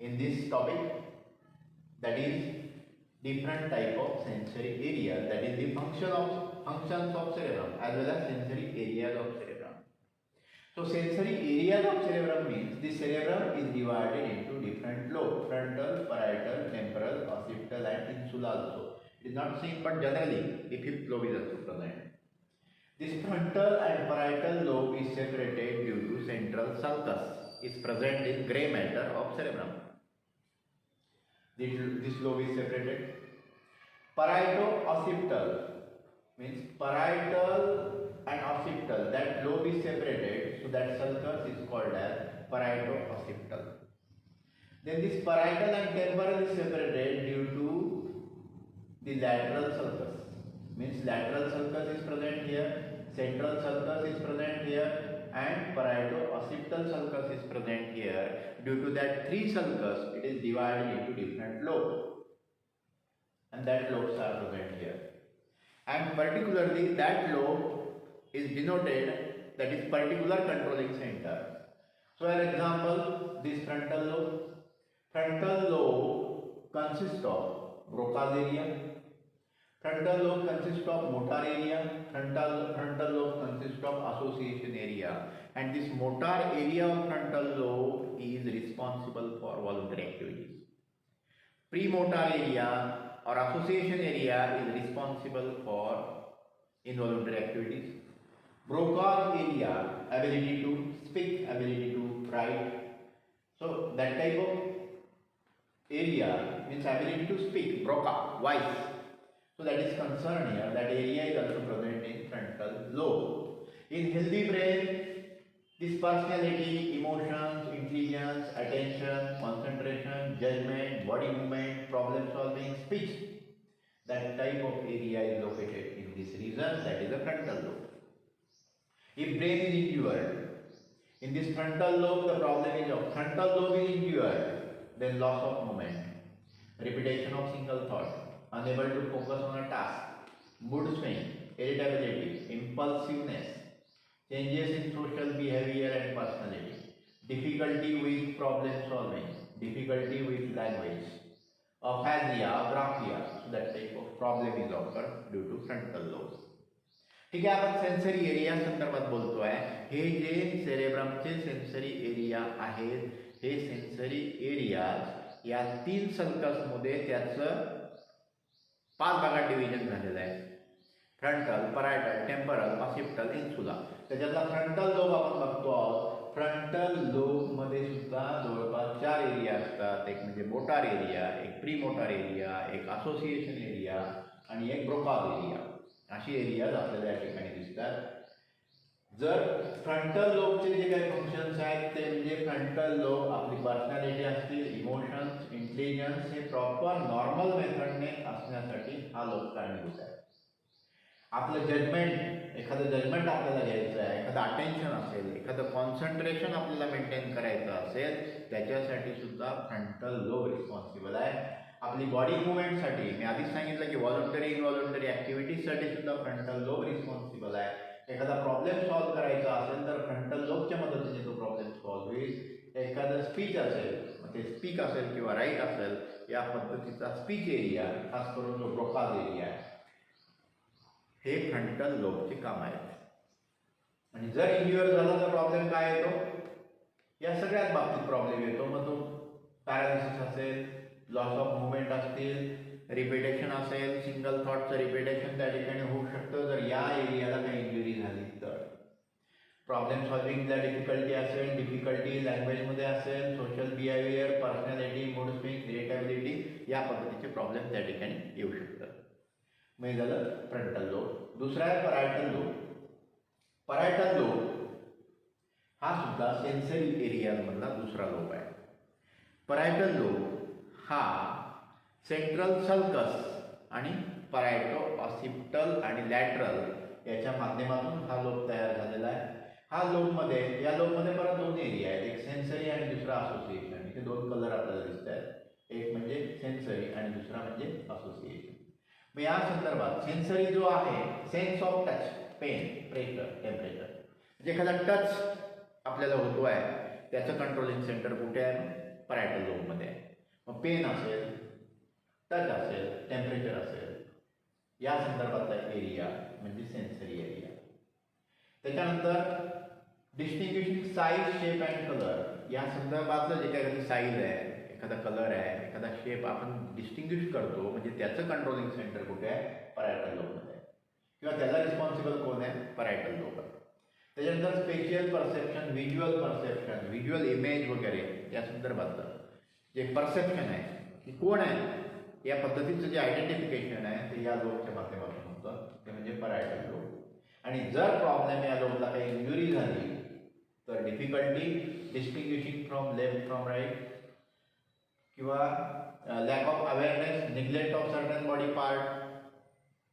in this topic, that is different type of sensory area, that is the functions of cerebrum as well as sensory areas of cerebrum. So sensory areas of cerebrum means the cerebrum is divided into different lobes: frontal, parietal, temporal, occipital and insula also. It is not seen, but generally the fifth lobe is also present. This frontal and parietal lobe is separated due to central sulcus is present in grey matter of cerebrum. This lobe is separated. Parieto-occipital means parietal and occipital, that lobe is separated, so that sulcus is called as parieto-occipital. Then this parietal and temporal is separated due to the lateral sulcus, means lateral sulcus is present here, central sulcus is present here, and parieto-occipital sulcus is present here. Due to that three sulcus, it is divided into different lobes, and that lobes are present here. And particularly that lobe is denoted, that is particular controlling center. So for example, this frontal lobe. Frontal lobe consists of Broca's area. Frontal lobe consists of motor area. Frontal lobe consists of association area. And this motor area of frontal lobe is responsible for voluntary activities. Premotor area or association area is responsible for involuntary activities. Broca's area, ability to speak, ability to write. So that type of area means ability to speak, Broca, voice. So that is concerned here. That area is also present in frontal lobe. In healthy brain, this personality, emotions, intelligence, attention, concentration, judgment, body movement, problem solving, speech, that type of area is located in this region, that is the frontal lobe. If brain is injured, in this frontal lobe the problem is of frontal lobe is injured, then loss of movement, repetition of single thought, unable to focus on a task, mood swing, irritability, impulsiveness, changes in social behavior and personality, difficulty with problem solving, difficulty with language, aphasia, apraxia. So that type of problem is occurred due to frontal lobe. ठीक आहे, आपण sensory area संदर्भात बोलतोय. हे जे सेरेब्रमचे sensory area आहेत, हे sensory area या तीन sulcus मध्ये त्याचं 5 भागात डिव्हिजन झालेलं आहे. Frontal, parietal, temporal, occipital, insula. त्याच्यातला फ्रंटल लोब आपण बघतो आहोत. फ्रंटल लोब मध्ये सुद्धा जवळपास 4 एरिया असतात. एक म्हणजे मोटार एरिया, एक प्री मोटार एरिया, एक असोसिएशन एरिया आणि एक ब्रोकाज एरिया. अशी एरियाज आपल्याला या ठिकाणी दिसतात. जर फ्रंटल लोबचे जे काही फंक्शन्स आहेत ते म्हणजे फ्रंटल लोब आपली पर्सनॅलिटी असतील, इमोशन्स, इंटेलिजन्स हे प्रॉपर नॉर्मल मेथडने असण्यासाठी हा लोब कारणीभूत आहे. आपलं जजमेंट, एखादं जजमेंट आपल्याला घ्यायचं आहे, एखादं अटेन्शन असेल, एखादं कॉन्सन्ट्रेशन आपल्याला मेंटेन करायचं असेल, त्याच्यासाठी सुद्धा फ्रंटल लोब रिस्पॉन्सिबल आहे. आपली बॉडी मुवमेंटसाठी मी आधीच सांगितलं की व्हॉलंटरी इनव्हॉलंटरी ॲक्टिव्हिटीजसाठी सुद्धा फ्रंटल लोब रिस्पॉन्सिबल आहे. एखादा प्रॉब्लेम सॉल्व्ह करायचा असेल तर फ्रंटल लोबच्या मदतीने तो प्रॉब्लेम सॉल्व्ह होईल. एखादं स्पीच असेल, मग ते स्पीक असेल किंवा राईट असेल, या पद्धतीचा स्पीच एरिया, खास करून जो ब्रोकाज एरिया आहे, हे फ्रंटल लोबचे काम आहेत. आणि जर इंज्युअर झाला तर प्रॉब्लेम काय येतो? या सगळ्याच बाबतीत प्रॉब्लेम येतो. मग तो पॅरालिसिस असेल, लॉस ऑफ मुवमेंट असतील, रिपिटेशन असेल, सिंगल थॉटचं रिपिटेशन त्या ठिकाणी होऊ शकतं जर या एरियाला काही इंजुरी झाली तर. प्रॉब्लेम सॉल्विंगला डिफिकल्टी असेल, डिफिकल्टी लँग्वेजमध्ये असेल, social behaviour, personality, mood swing, irritability, या पद्धतीचे प्रॉब्लेम त्या ठिकाणी येऊ शकतात. मग झालं फ्रंटल लोब. दुसरा आहे परायटल लोब. परायटल लोब हा सुद्धा सेन्सरी एरियामधला दुसरा लोब आहे. परायटल लोब हा सेंट्रल सल्कस आणि परायटो, ऑसिपिटल आणि लॅटरल याच्या माध्यमातून हा लोब तयार झालेला आहे. हा लोबमध्ये, या लोबमध्ये परत 2 एरिया आहेत, एक सेन्सरी आणि दुसरा असोसिएशन. इथे 2 कलर आपल्याला दिसत आहेत, एक म्हणजे सेन्सरी आणि दुसरा म्हणजे असोसिएशन. मग या संदर्भात सेन्सरी जो आहे, sense of touch, pain, pressure, temperature, म्हणजे एखादा टच आपल्याला होतो आहे त्याचं कंट्रोलिंग सेंटर कुठे आहे? परायटल लोबमध्ये आहे. मग पेन असेल, टच असेल, टेम्परेचर असेल, या संदर्भातला एरिया म्हणजे सेन्सरी एरिया. त्याच्यानंतर distinguishing size, shape and colour, या संदर्भातलं जे काही साईज आहे, एखादा कलर आहे, एखादा शेप आपण डिस्टिंग्विश करतो, म्हणजे त्याचं कंट्रोलिंग सेंटर कुठे आहे? परायटल लोबमध्ये, किंवा त्याला रिस्पॉन्सिबल कोण आहे? Parietal lobe. त्याच्यानंतर spatial perception, visual perception, visual image वगैरे या संदर्भातलं जे परसेप्शन आहे की कोण आहे, या पद्धतीचं जे आयडेंटिफिकेशन आहे ते या लोबच्या माध्यमातून होतं, ते म्हणजे परायटल लोब. आणि जर प्रॉब्लेम या लोबला काही इंजुरी झाली तर difficulty distinguishing from left from right, किंवा lack of awareness, neglect of certain body part,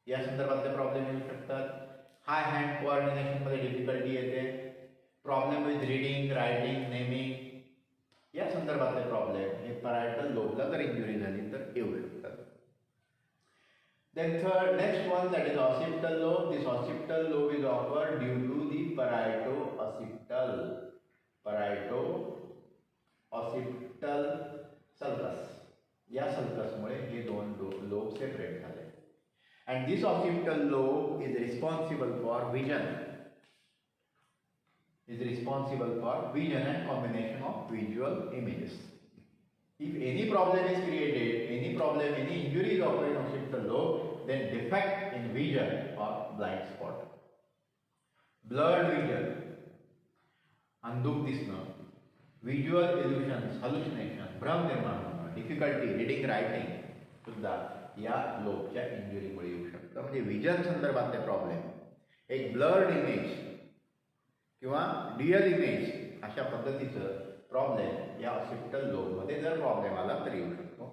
या संदर्भातले प्रॉब्लेम येऊ शकतात. हाय हँड कोऑर्डिनेशनमध्ये डिफिकल्टी येते, problem with reading, writing, naming, या संदर्भातले प्रॉब्लेम हे परायटल लोबला जर इंजुरी झाली तर येऊ शकतात. Then third, next one, that is occipital lobe. This occipital lobe is occurred due to the parieto-occipital sulcus. या sulcusमुळे हे दोन लोब सेपरेट झाले. And this occipital lobe is responsible for vision. Is responsible for vision and combination of visual images. If any problem is created, any injury is occurred in occipital lobe, then defect in vision or blind spot. Blurred vision, अंधुक दिसणं, visual illusions, hallucination, भ्रम निर्माण होणं, difficulty reading, writing सुद्धा या लोबच्या इंजुरीमुळे येऊ शकतं. म्हणजे विजन संदर्भातले प्रॉब्लेम, एक ब्लर्ड इमेज किंवा ड्युअल इमेज अशा पद्धतीचं प्रॉब्लेम या ऑक्सिपिटल लोबमध्ये जर प्रॉब्लेम आला तर येऊ शकतो.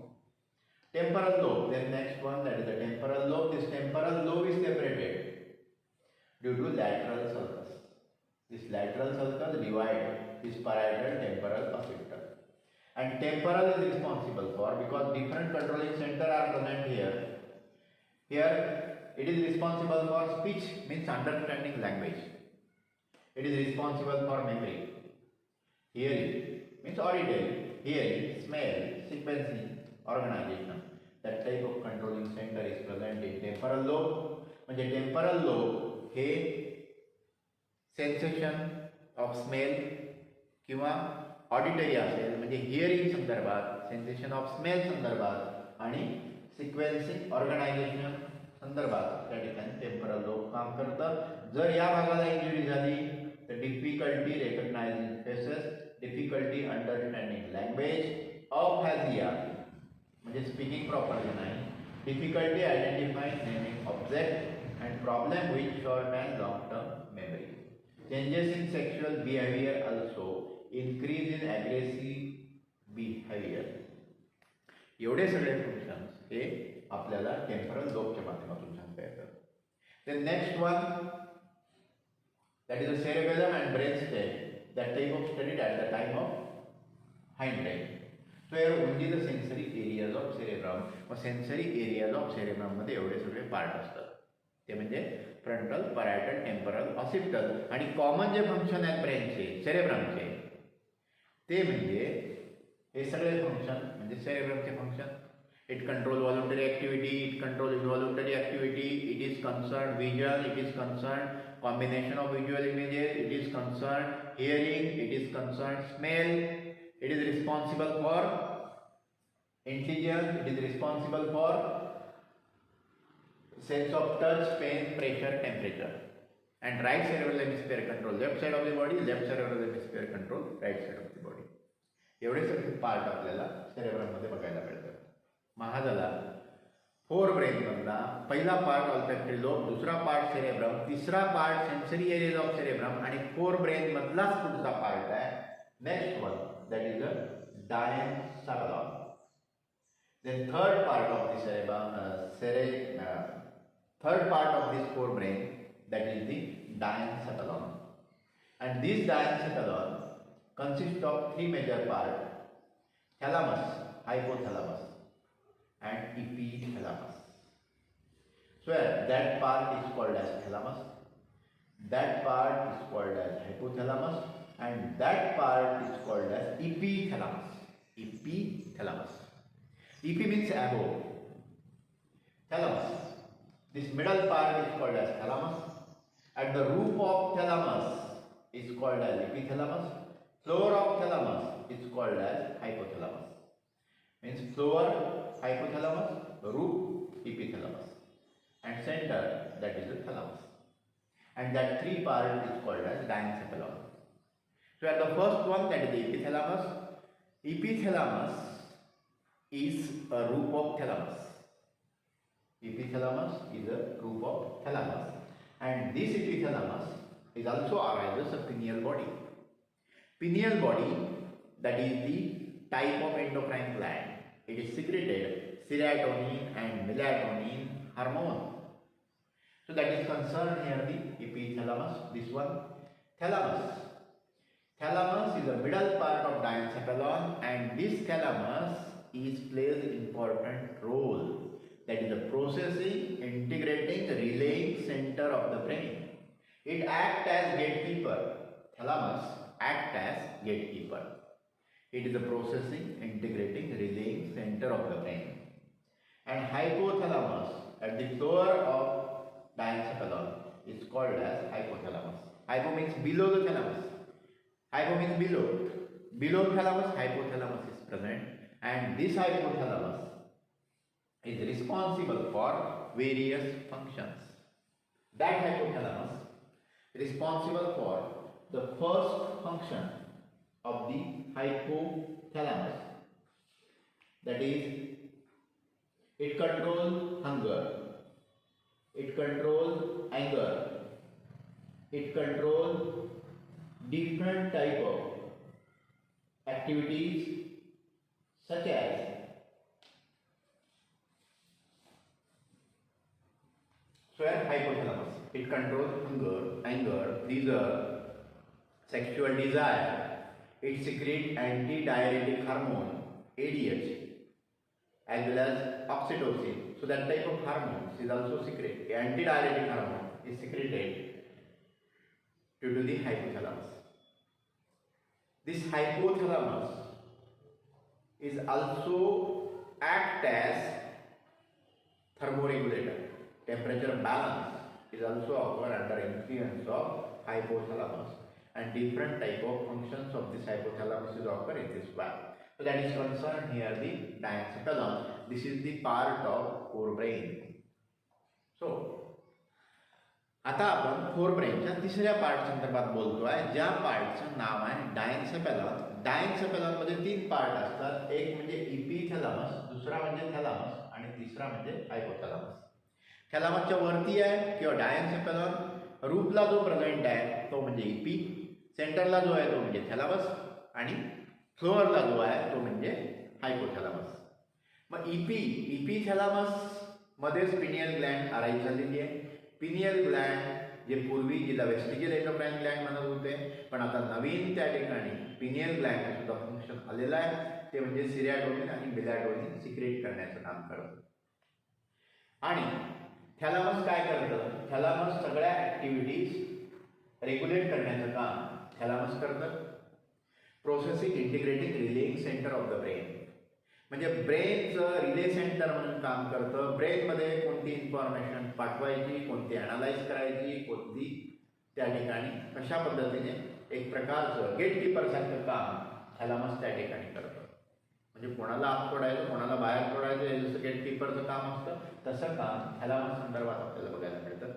Temporal lobe, then next one, that is the temporal lobe. This temporal lobe is separated due to lateral sulcus. This lateral sulcus divide this parietal, temporal, occipital. And temporal is responsible for, because different controlling center are present here. Here it is responsible for speech, means understanding language. It is responsible for memory. Hearing means auditory, hearing, smell, sequencing, organization. That type of controlling center is present in temporal lobe. म्हणजे temporal lobe हे sensation of smell किंवा auditory असेल, म्हणजे hearing संदर्भात, sensation of smell संदर्भात आणि sequencing, organisation संदर्भात त्या ठिकाणी टेम्परल लोब काम करतं. जर या भागाला इंजुरी झाली तर difficulty recognising faces, difficulty understanding language, aphasia म्हणजे स्पीकिंग प्रॉपरली नाही, difficulty identifying naming object, and problem with short and long term memory. Changes in sexual behaviour also, increase in aggressive behaviour. एवढे सगळे functions हे आपल्याला temporal लोबच्या माध्यमातून सांगता येतात. Then next one, that is the cerebellum and brainstem, that type of studied at the time of hindbrain. So here only the sensory areas of cerebrum, व sensory areas of cerebrum मध्ये एवढे सगळे part असतात. ते म्हणजे frontal, parietal, temporal, occipital, आणि common जे function आहेत ब्रेनचे, सेरेब्रमचे, ते म्हणजे हे सगळे फंक्शन म्हणजे सेरेब्रमचे function. It controls voluntary activity, it controls involuntary activity, it is concerned vision, it is concerned combination of visual images, it is concerned hearing, it is concerned smell, it is responsible for intelligence, it is responsible for sense of touch, pain, pressure, temperature. And right cerebral hemisphere control left side of the body, left cerebral hemisphere control right side of the body. एवढे सगळे part आपल्याला सेरेब्रममध्ये बघायला मिळतात. हा झाला fore brain मधला पहिला part olfactory lobe, दुसरा पार्ट सेरेब्रम, तिसरा part sensory areas of cerebrum, आणि फोर ब्रेन मधलाच पुढचा पार्ट आहे next one, that is the diencephalon. Then third part of the third part of this forebrain, that is the diencephalon. And this diencephalon consists of three major parts: thalamus, hypothalamus, and epithalamus. So that part is called as thalamus, that part is called as hypothalamus, and that part is called as epithalamus. Epithalamus. Epi means above, thalamus. This middle part is called as thalamus. At the roof of thalamus is called as epithalamus. Floor of thalamus is called as hypothalamus. Means floor hypothalamus, roof epithalamus, and center, that is the thalamus. And that three part is called as diencephalon. So at the first one, that is the epithalamus. Epithalamus is a roof of thalamus. Epithalamus is a roof of thalamus. And this epithalamus is also arises a pineal body. Pineal body, that is the type of endocrine gland. It is secreted serotonin and melatonin hormone. So that is concerned here the epithalamus. This one, thalamus. Thalamus is the middle part of diencephalon, and this thalamus plays an important role. That is the processing, integrating, relaying center of the brain. It acts as gatekeeper. Thalamus acts as gatekeeper. It is the processing, integrating, relaying center of the brain. And hypothalamus at the floor of diencephalon is called as hypothalamus. Hypo means below the thalamus. Hypo means below. Below thalamus, hypothalamus is present, and this hypothalamus is responsible for various functions. That hypothalamus is responsible for the first function of the hypothalamus, that is, it controls hunger, it controls anger, it controls different type of activities such as hypothalamus. It controls hunger, anger, pleasure, sexual desire. It secretes anti-diuretic hormone, ADH, as well as oxytocin. So that type of hormones is also secreted. Anti-diuretic hormone is secreted due to the hypothalamus. This hypothalamus is also act as thermoregulator. Temperature balance is also occur under influence of hypothalamus, and different type of functions of this hypothalamus is occur in this way. So that is concerned here the diencephalon. This is the part of forebrain. So आता आपण फोरब्रेनच्या तिसऱ्या part संदर्भात बोलतोय, ज्या पार्टचं नाव आहे डायन्सेफॅलॉन. डायन्सेफॅलॉन मध्ये तीन part असतात. एक म्हणजे इपिथॅलॅमस, दुसरा म्हणजे थॅलॅमस आणि तिसरा म्हणजे हायपोथॅलॅमस. थॅलॅमसच्या वरती आहे किंवा डायन्सेफॅलॉन. रूटला जो प्रेझेंट आहे तो म्हणजे इपी, सेंटरला जो आहे तो म्हणजे थॅलॅमस आणि फ्लोअरला जो आहे तो म्हणजे हायपोथॅलॅमस. मग इपिथॅलॅमस मध्येच पिनियल ग्लँड अराईव्ह झालेली आहे. पिनियल ग्लँड जे पूर्वी जिला वेस्टिजियल एंडोक्राइन ग्लँड म्हणत होते, पण आता नवीन त्या ठिकाणी पिनियल ग्लँड सुद्धा फंक्शन आलेलं आहे. ते म्हणजे सेरोटोनिन आणि मेलाटोनिन सिक्रेट करण्याचं काम करतं. आणि थॅलॅमस काय करतं? थॅलॅमस सगळ्या ऍक्टिव्हिटीज रेग्युलेट करण्याचं काम थॅलॅमस करतं. Processing, integrating, relying centre of the brain, म्हणजे ब्रेनचं रिले सेंटर म्हणून काम करतं. ब्रेनमध्ये कोणती इन्फॉर्मेशन पाठवायची, कोणती ॲनालाइज करायची, कोणती त्या ठिकाणी कशा पद्धतीने एक प्रकारचं गेटकीपरसारखं काम थॅलॅमस त्या ठिकाणी करतं. म्हणजे कोणाला आत सोडायचं, कोणाला बाहेर सोडायचं, हे जसं गेटकीपरचं काम असतं तसं काम थॅलॅमस संदर्भात आपल्याला बघायला मिळतं.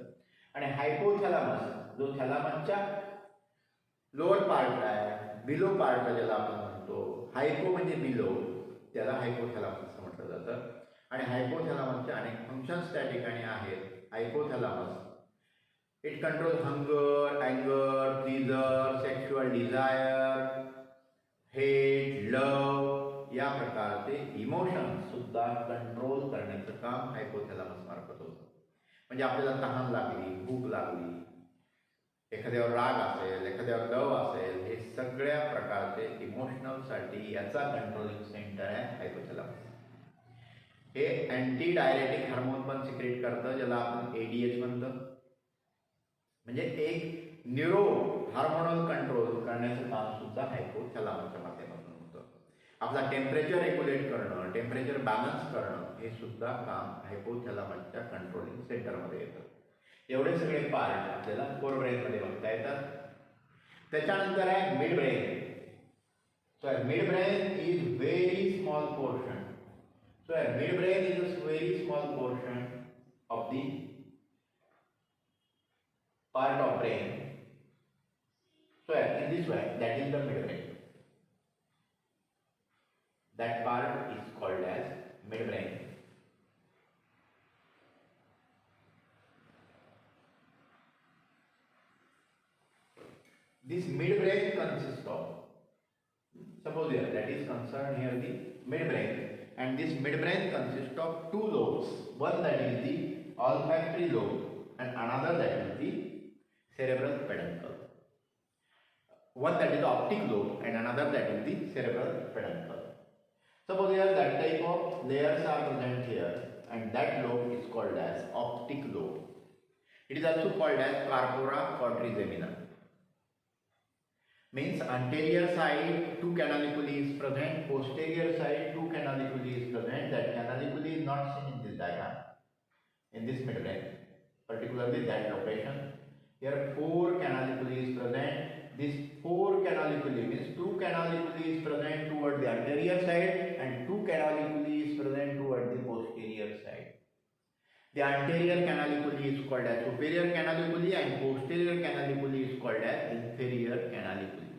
आणि हायपोथॅलॅमस जो थॅलॅमसच्या लोअर पार्ट आहे, बिलो पार्ट ज्याला आपण म्हणतो, हायपो म्हणजे बिलो, त्याला हायपोथॅलॅमस असं म्हटलं जातं. आणि हायपोथॅलॅमसचे अनेक फंक्शन्स त्या ठिकाणी आहेत. हायपोथॅलॅमस इट कंट्रोल हंगर, अँगर, pleasure, sexual desire, hate, love या प्रकारचे इमोशन्स सुद्धा कंट्रोल करण्याचं काम हायपोथॅलॅमस मार्फत होतं. म्हणजे आपल्याला तहान लागली, भूक लागली, एखाद्यावर राग असेल, एखाद्यावर लव असेल, हे सगळ्या प्रकारचे इमोशनलसाठी याचा कंट्रोलिंग सेंटर आहे हायपोथॅलॅमस. हे अँटी डायरेटिक हार्मोन पण सिक्रेट करतं, ज्याला आपण ADH म्हणतो. म्हणजे एक न्यूरो हार्मोनल कंट्रोल करण्याचं काम सुद्धा हायपोथॅलॅमसच्या माध्यमातून होतं. आपला टेम्परेचर रेग्युलेट करणं, टेम्परेचर बॅलन्स करणं, हे सुद्धा काम हायपोथॅलॅमसच्या कंट्रोलिंग सेंटरमध्ये येतं. एवढे सगळे पार्ट आपल्याला फोरब्रेनमध्ये बघता येतात. त्याच्यानंतर आहे mid brain. So mid brain is very small portion. So mid brain is a very small portion of the part of brain. So in this way, that is the midbrain. That part is called as midbrain. This midbrain consists of, suppose here that is concerned here the midbrain, and this midbrain consists of two lobes. One that is the olfactory lobe and another that is the cerebral peduncle. One that is the optic lobe and another that is the cerebral peduncle. Suppose here that type of layers are present here, and that lobe is called as optic lobe. It is also called as corpora quadrigemina. Means anterior side two canaliculi is present, posterior side two canaliculi is present. That canaliculi is not seen in this diagram, in this midbrain, particularly that location. Here four canaliculi is present. This four canaliculi means two canaliculi is present toward the anterior side and two canaliculi is present toward the posterior side. The anterior canaliculi is called as superior canaliculi and posterior canaliculi is called as inferior canaliculi.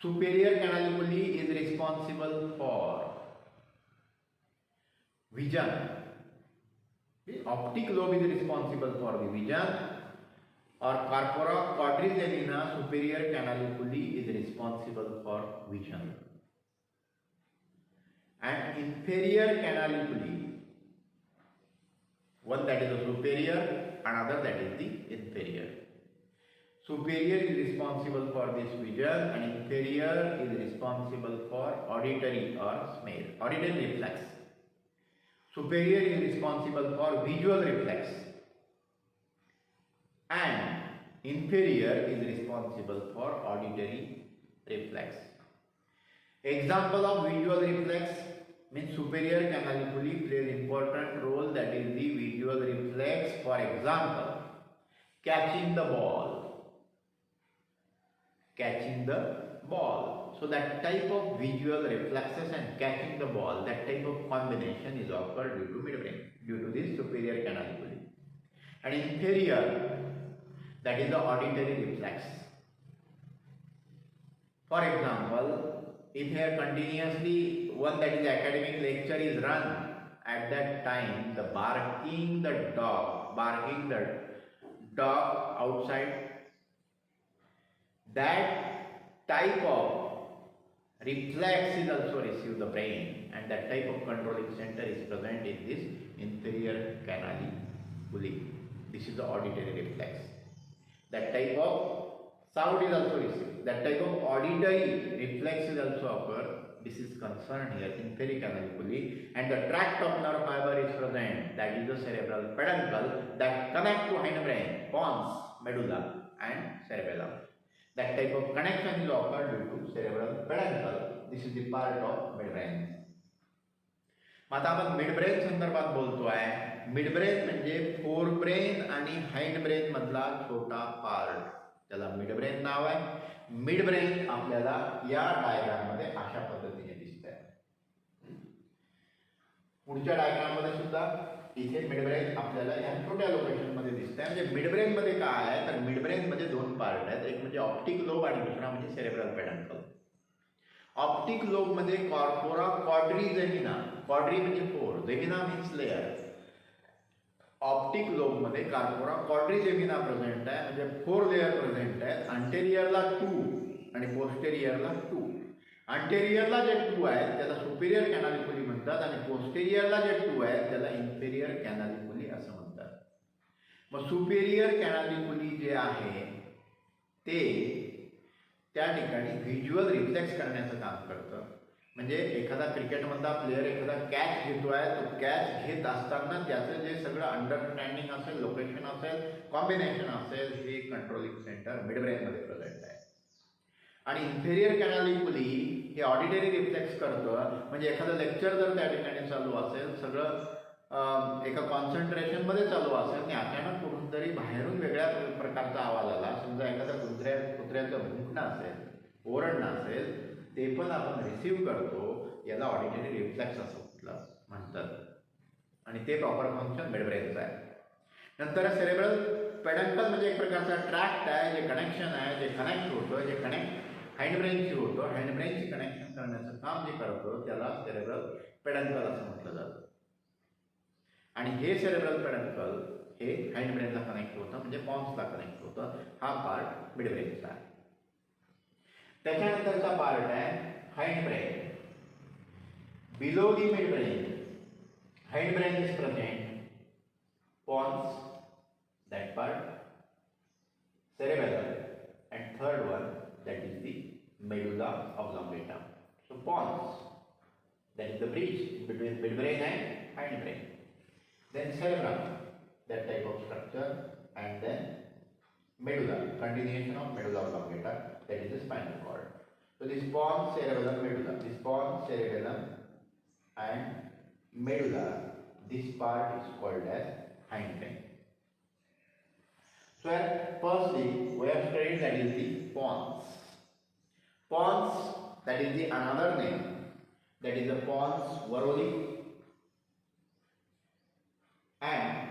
Superior canaliculi is responsible for vision. The optic lobe is responsible for the vision. Or corpora quadrigemina, superior canaliculi, is responsible for vision. And inferior canaliculi, one that is the superior, another that is the inferior. Superior is responsible for this vision and inferior is responsible for auditory or smell, auditory reflex. Superior is responsible for visual reflex. And inferior is responsible for auditory reflex. Example of visual reflex means superior canaliculi plays important role, that is the visual reflex. For example, catching the ball. Catching the ball. So that type of visual reflexes and catching the ball, that type of combination is occurred due to midbrain, due to this superior canaliculi. And inferior, that is the auditory reflex. For example, if here continuously one that is academic lecture is run, at that time the barking the dog outside, that type of reflex is also received the brain, and that type of controlling center is present in this inferior canaliculi. This is the auditory reflex. That type of sound is also received. That type of auditory reflex is also occur. This is concerned here, inferior canaliculi, and the tract of nerve fiber is present. That is the cerebral peduncle that connect to hindbrain, pons, medulla, and cerebellum. That type of connection is occurred due to cerebral peduncle. This is the part of midbrain. आता आपण midbrain संदर्भात बोलतोय. Midbrain म्हणजे forebrain आणि हाइंडब्रेन मधला छोटा part, त्याला midbrain नाव आहे. मिडब्रेन आपल्याला या डायग्राम मध्ये अशा पद्धतीने दिसतंय. पुढच्या डायग्राम मध्ये सुद्धा इथे मिडब्रेन आपल्याला या छोट्या लोकेशन मध्ये दिसतंय. म्हणजे मिडब्रेन मध्ये काय आहे तर मिडब्रेन मध्ये दोन पार्ट आहेत, एक म्हणजे ऑप्टिक लोब आणि दुसरा म्हणजे सेरेब्रल पेडंकल. ऑप्टिक लोब मध्ये कॉर्पोरा क्वाड्रिजेमिना, क्वाड्री म्हणजे four, जेमिना means layer. Optic lobe मध्ये कॉर्पोरा क्वाड्रिजेमिना प्रेझेंट आहे, म्हणजे फोर लेयर प्रेझेंट आहेत. अंटेरियरला 2 आणि पोस्टेरियरला 2. अंटेरियरला जे 2 आहेत त्याला सुपेरियर कॅनालिक्युली म्हणतात आणि पोस्टेरियरला जे 2 आहेत त्याला इन्फेरियर कॅनालिक्युली असं म्हणतात. मग सुपेरियर कॅनालिक्युली जे आहे ते त्या ठिकाणी व्हिज्युअल रिफ्लेक्स करण्याचं काम करतं. म्हणजे एखादा क्रिकेटमधला प्लेयर एखादा कॅच घेतोय, तो कॅच घेत असताना त्याचं जे सगळं अंडरस्टँडिंग असेल, लोकेशन असेल, कॉम्बिनेशन असेल, हे कंट्रोलिंग सेंटर मिडब्रेनमध्ये प्रेझेंट आहे. आणि इन्फेरियर कॅनल इक्वली हे ऑडिटरी रिफ्लेक्स करतं. म्हणजे एखादं लेक्चर जर त्या ठिकाणी चालू असेल, सगळं एका कॉन्सन्ट्रेशनमध्ये चालू असेल आणि अचानक कुठून तरी बाहेरून वेगळ्या प्रकारचा आवाज आला, समजा एखाद्या कुत्र्याचं भुंकणं असेल, ओरडणं असेल, ते पण आपण रिसीव्ह करतो. याला ऑडिटरी रिफ्लेक्स असं म्हणतात आणि ते प्रॉपर फंक्शन मिडब्रेनचं आहे. नंतर सेरेब्रल पेडंकल म्हणजे एक प्रकारचा ट्रॅक्ट आहे, जे कनेक्शन आहे, जे कनेक्ट होतं, जे कनेक्ट हँडब्रेनशी होतं. हँडब्रेनची कनेक्शन करण्याचं काम जे करतो त्याला सेरेब्रल पेडंकल असं म्हटलं जातं. आणि हे सेरेब्रल पेडंकल हे हँडब्रेनला कनेक्ट होतं, म्हणजे पॉन्सला कनेक्ट होतं. हा पार्ट मिडब्रेनचा आहे. त्याच्यानंतरचा पार्ट आहे hindbrain. Below the midbrain, hindbrain is present, pons, that part, cerebellum, and third one, that is the medulla oblongata. So pons, that is the bridge between midbrain and hindbrain. Then cerebrum, that type of structure, and then medulla, continuation of medulla oblongata, that is the spinal cord. So this pons, cerebellum, medulla, this pons, cerebellum and medulla, this part is called as hindbrain. So firstly we have studied that is the pons. Pons, that is the another name, that is the pons varoli, and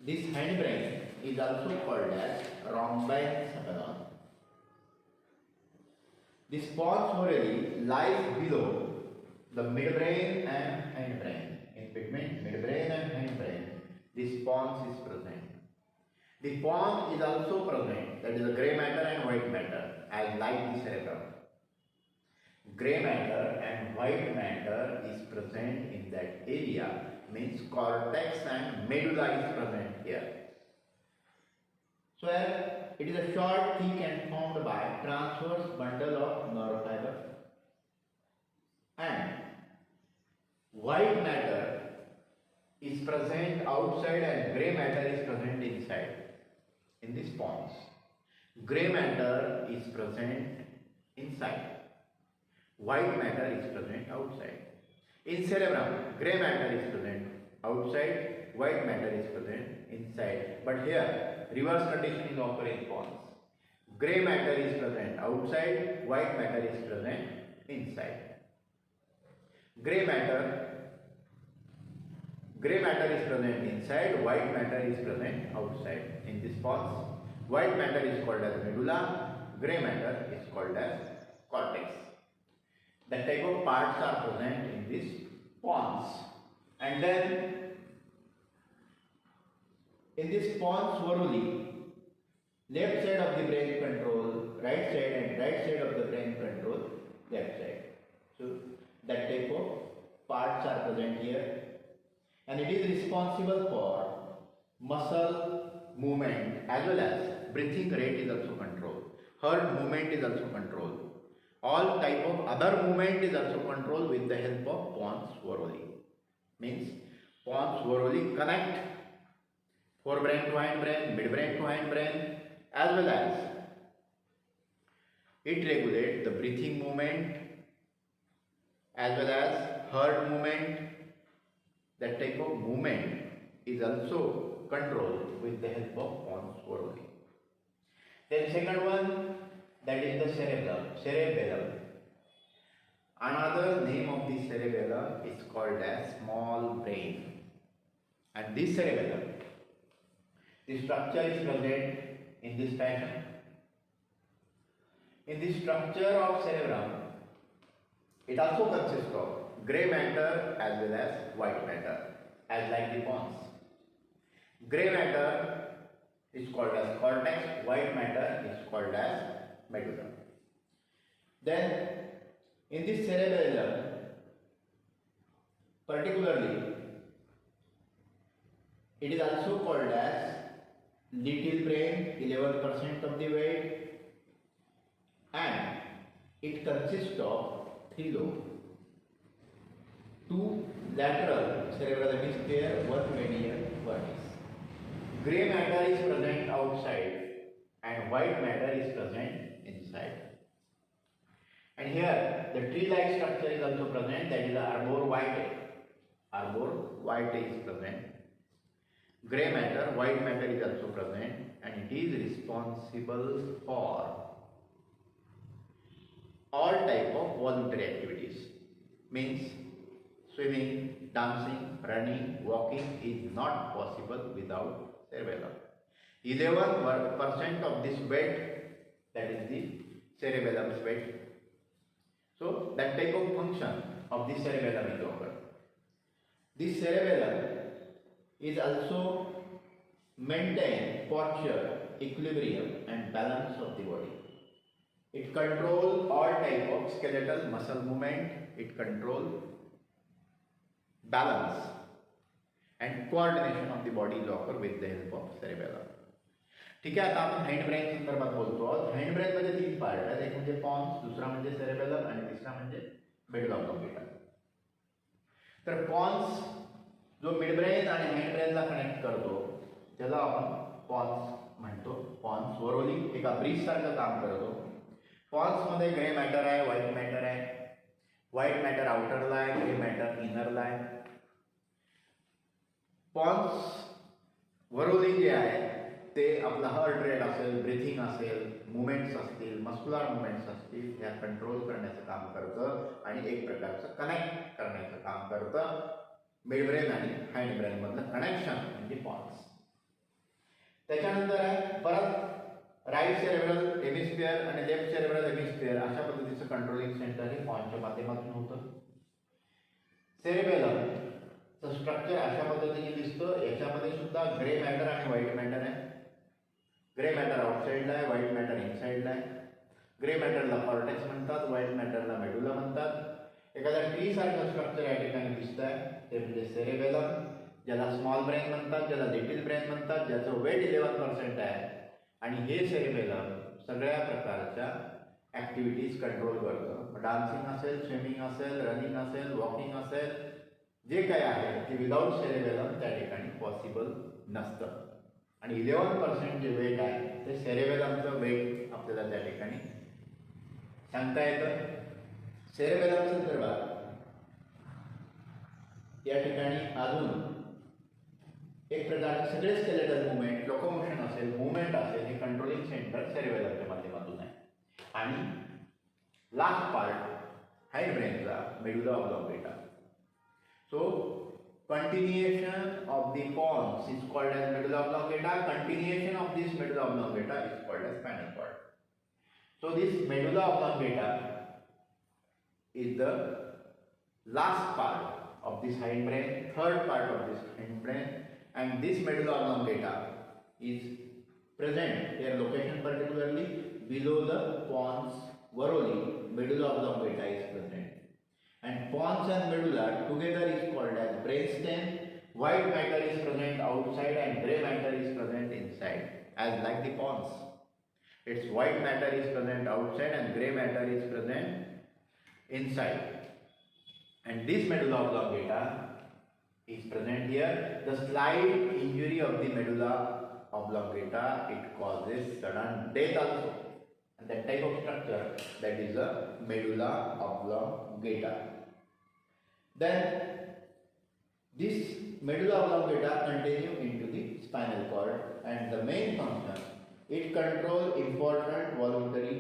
this hindbrain is also called as rhombine cephalon. This pons varoli lies below the midbrain and hindbrain. In between midbrain and hindbrain, this pons is present. The pons is also present, that is the grey matter and white matter, as like the cerebrum. Grey matter and white matter is present in that area, means cortex and medulla is present here. So it is a short, thick and formed by transverse bundle of nerve fiber, and white matter is present outside and grey matter is present inside. In this pons, grey matter is present inside, white matter is present outside. In cerebrum, grey matter is present outside, white matter is present inside. But here reverse condition is occurring in pons. Grey matter is present outside, white matter is present inside. Grey matter is present inside, white matter is present outside. In this pons, white matter is called as medulla, grey matter is called as cortex. That type of parts are present in this pons. And then in this pons varoli, left side of the brain control right side and right side of the brain control left side. So that type of parts are present here, and it is responsible for muscle movement as well as breathing rate is also controlled. Heart movement is also controlled. All type of other movement is also controlled with the help of pons varoli. Means pons varoli connect forebrain to hindbrain, midbrain to hindbrain, as well as it regulates the breathing movement as well as heart movement. That type of movement is also controlled with the help of pons varoli. Then second one, that is the cerebellum. Another name of the cerebellum is called as small brain. And this cerebellum, the structure is present in this fashion. In the structure of cerebrum, it also consists of grey matter as well as white matter, as like the pons. Grey matter is called as cortex, white matter is called as medulla. Then in this cerebellum, particularly, it is also called as little brain, 11% of the weight, and it consists of 3 lobes, 2 lateral cerebral hemisphere, 1 medial, 1 is. Grey matter is present outside and white matter is present inside. And here the tree-like structure is also present, that is the arbor vitae. Arbor vitae is present. Grey matter, white matter is also present, and it is responsible for all type of voluntary activities. Means swimming, dancing, running, walking is not possible without cerebellum. 11% of this weight, that is the cerebellum's weight. So that type of function of the cerebellum is over. This cerebellum is also maintain posture, equilibrium and balance of the body. It controls all type of skeletal muscle movement. It controls balance and coordination of the body is occur with the help of cerebellum. ठीक आहे, आता आपण hand brain संदर्भात बोलतो आहोत. Hand brain मध्ये 3 part आहेत, एक म्हणजे पॉन्स, दुसरा म्हणजे सेरेबेलम आणि तिसरा म्हणजे मेडुला ऑब्लॉंगेटा. तर पॉन्स जो मिड ब्रेन आणि हँड ब्रेनला कनेक्ट करतो त्याला आपण पॉन्स म्हणतो. पॉन्स वरोली एका ब्रिज सारखं काम करतो. पॉन्स मध्ये ग्रे मॅटर आहे, व्हाईट मॅटर आहे. व्हाईट मॅटर आउटरला आहे, ग्रे मॅटर इनरला आहे. पॉन्स वरोली जे आहे ते आपला हार्ट रेट असेल, ब्रीथिंग असेल, मुवमेंट्स असतील, मस्क्युलर मुवमेंट्स असतील, ह्या कंट्रोल करण्याचं काम करतं आणि एक प्रकारचं कनेक्ट करण्याचं काम करतं. मिड ब्रेन आणि हँड ब्रेन मधलं कनेक्शन म्हणजे पॉन्स. त्याच्यानंतर आहे परत राईट सेरेब्रल हेमिस्फिअर आणि लेफ्ट सेरेब्रल हेमिस्फिअर अशा पद्धतीचं कंट्रोलिंग सेंटर हे पॉन्सच्या माध्यमातून होतं. सेरेबेलमचं स्ट्रक्चर अशा पद्धतीने दिसतं. याच्यामध्ये सुद्धा ग्रे मॅटर आणि व्हाईट मॅटर आहे. ग्रे मॅटर आउटसाइडला आहे, व्हाईट मॅटर इनसाइडला आहे. ग्रे मॅटरला कॉर्टेक्स म्हणतात, व्हाईट मॅटरला मेडुला म्हणतात. एखाद्या ट्री सारखं स्ट्रक्चर या ठिकाणी दिसत आहे, ते म्हणजे सेरेबेलम, ज्याला स्मॉल ब्रेन म्हणतात, ज्याला लिटिल ब्रेन म्हणतात, ज्याचं वेट 11% आहे. आणि हे सेरेबेलम सगळ्या प्रकारच्या ॲक्टिव्हिटीज कंट्रोल करतं. डान्सिंग असेल, स्विमिंग असेल, रनिंग असेल, वॉकिंग असेल, जे काय आहे ते विदाऊट सेरेबेलम त्या ठिकाणी पॉसिबल नसतं. आणि 11% जे वेट आहे ते सेरेबेलमचं वेट आपल्याला त्या ठिकाणी सांगता येतं. सेरेबेलम संदर्भात या ठिकाणी अजून एक प्रकारचे सगळे स्केलेटल मुवमेंट, लोकोमोशन असेल, मुवमेंट असेल, हे कंट्रोलिंग सेंटर सेरेबेलमच्या माध्यमातून आहे. आणि लास्ट पार्ट हाइड ब्रेनचा medulla oblongata. So continuation of the pons is called as medulla oblongata. Continuation of this medulla oblongata is called as spinal cord. So this medulla oblongata is the last part of this hindbrain, third part of this hindbrain, and this medulla oblongata is present here location particularly below the pons varoli. Medulla oblongata is present. And pons and medulla together is called as brainstem. White matter is present outside and grey matter is present inside, as like the pons. Its white matter is present outside and grey matter is present inside. And this medulla oblongata is present here. The slight injury of the medulla oblongata, it causes sudden death also. And that type of structure, that is a medulla oblongata. Then this medulla oblongata continue into the spinal cord, and the main function, it controls important voluntary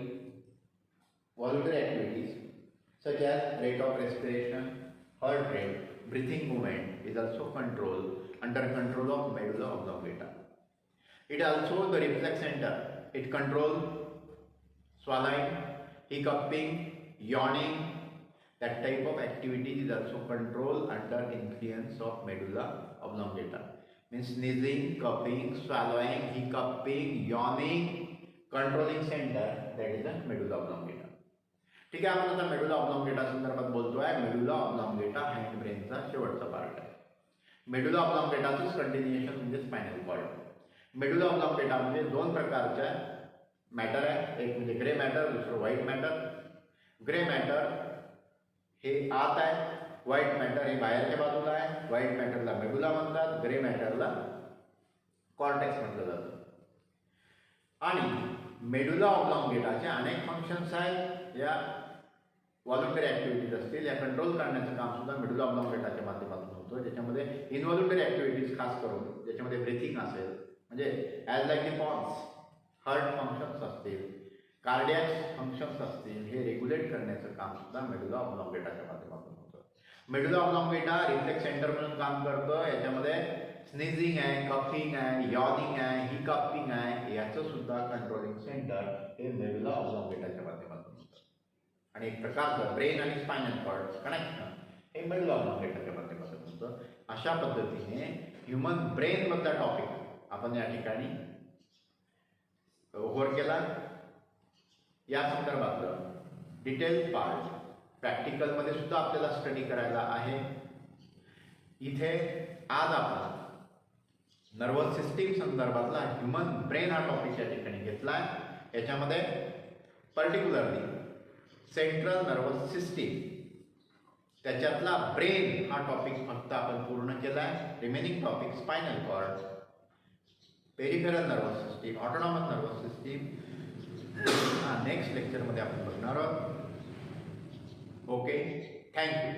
activities such as rate of respiration, heart rate, breathing movement is also controlled under control of medulla oblongata. It also the reflex center. It controls swallowing, hiccuping, yawning. That type of activity is also controlled under influence of medulla oblongata. Means sneezing, coughing, swallowing, hiccuping, yawning, controlling center, that is the medulla oblongata. ठीक आहे, आपण आता medulla ऑब्लॉंगेटा संदर्भात बोलतोय. Medulla ऑब्लॉंगेटा hand ब्रेनचा शेवटचा part आहे. Medulla ऑब्लॉंगेटाचंच continuation म्हणजे spinal cord. Medulla ऑब्लॉंगेटा म्हणजे 2 प्रकारच्या मॅटर आहे, एक म्हणजे ग्रे मॅटर, दुसरं व्हाईट मॅटर. ग्रे मॅटर हे आत आहे, व्हाईट मॅटर हे बाहेरच्या बाजूला आहे. व्हाईट मॅटरला मेडुला म्हणतात, ग्रे मॅटरला कॉर्टेक्स म्हटलं जातं. आणि मेडुला ऑब्लॉंगेटाचे अनेक फंक्शन्स आहेत. या व्हॉलंटरी ॲक्टिव्हिटीज असतील या कंट्रोल करण्याचं काम सुद्धा मेडुला ऑब्लॉंगेटाच्या माध्यमातून होतं, ज्याच्यामध्ये इनव्हॉल्युंटरी ॲक्टिव्हिटीज खास करून ज्याच्यामध्ये ब्रेथिंग असेल, म्हणजे ॲज लाईक दी पॉन्स हार्ट फंक्शन्स असतील, कार्डियक फंक्शन्स असतील, हे रेग्युलेट करण्याचं काम सुद्धा मेडुला ऑब्लॉंगेटाच्या माध्यमातून होतं. मेडुला ऑब्लॉंगेटा रिफ्लेक्स सेंटर म्हणून काम करतं. याच्यामध्ये स्नीझिंग आहे, कफिंग आहे, यॉनिंग आहे, हिकअपिंग आहे, याचं सुद्धा कंट्रोलिंग सेंटर हे मेडुला ऑब्लॉंगेटाच्या माध्यमातून होतं. आणि एक प्रकारचं ब्रेन आणि स्पायनल कॉर्ड कनेक्शन हे मेडुला ऑब्लॉंगेटाच्या माध्यमातून होतं. अशा पद्धतीने ह्युमन ब्रेन मधला टॉपिक आपण या ठिकाणी ओव्हर केला. या संदर्भातलं डिटेल पार्ट प्रॅक्टिकलमध्ये सुद्धा आपल्याला स्टडी करायला आहे. इथे आज आपण नर्वस सिस्टीम संदर्भातला ह्युमन ब्रेन हा टॉपिक या ठिकाणी घेतला आहे. याच्यामध्ये पर्टिक्युलरली सेंट्रल नर्वस सिस्टीम त्याच्यातला ब्रेन हा टॉपिक फक्त आपण पूर्ण केला आहे. Remaining topic spinal cord, peripheral nervous system, autonomous nervous system next लेक्चरमध्ये आपण बघणार आहोत. Okay, thank you.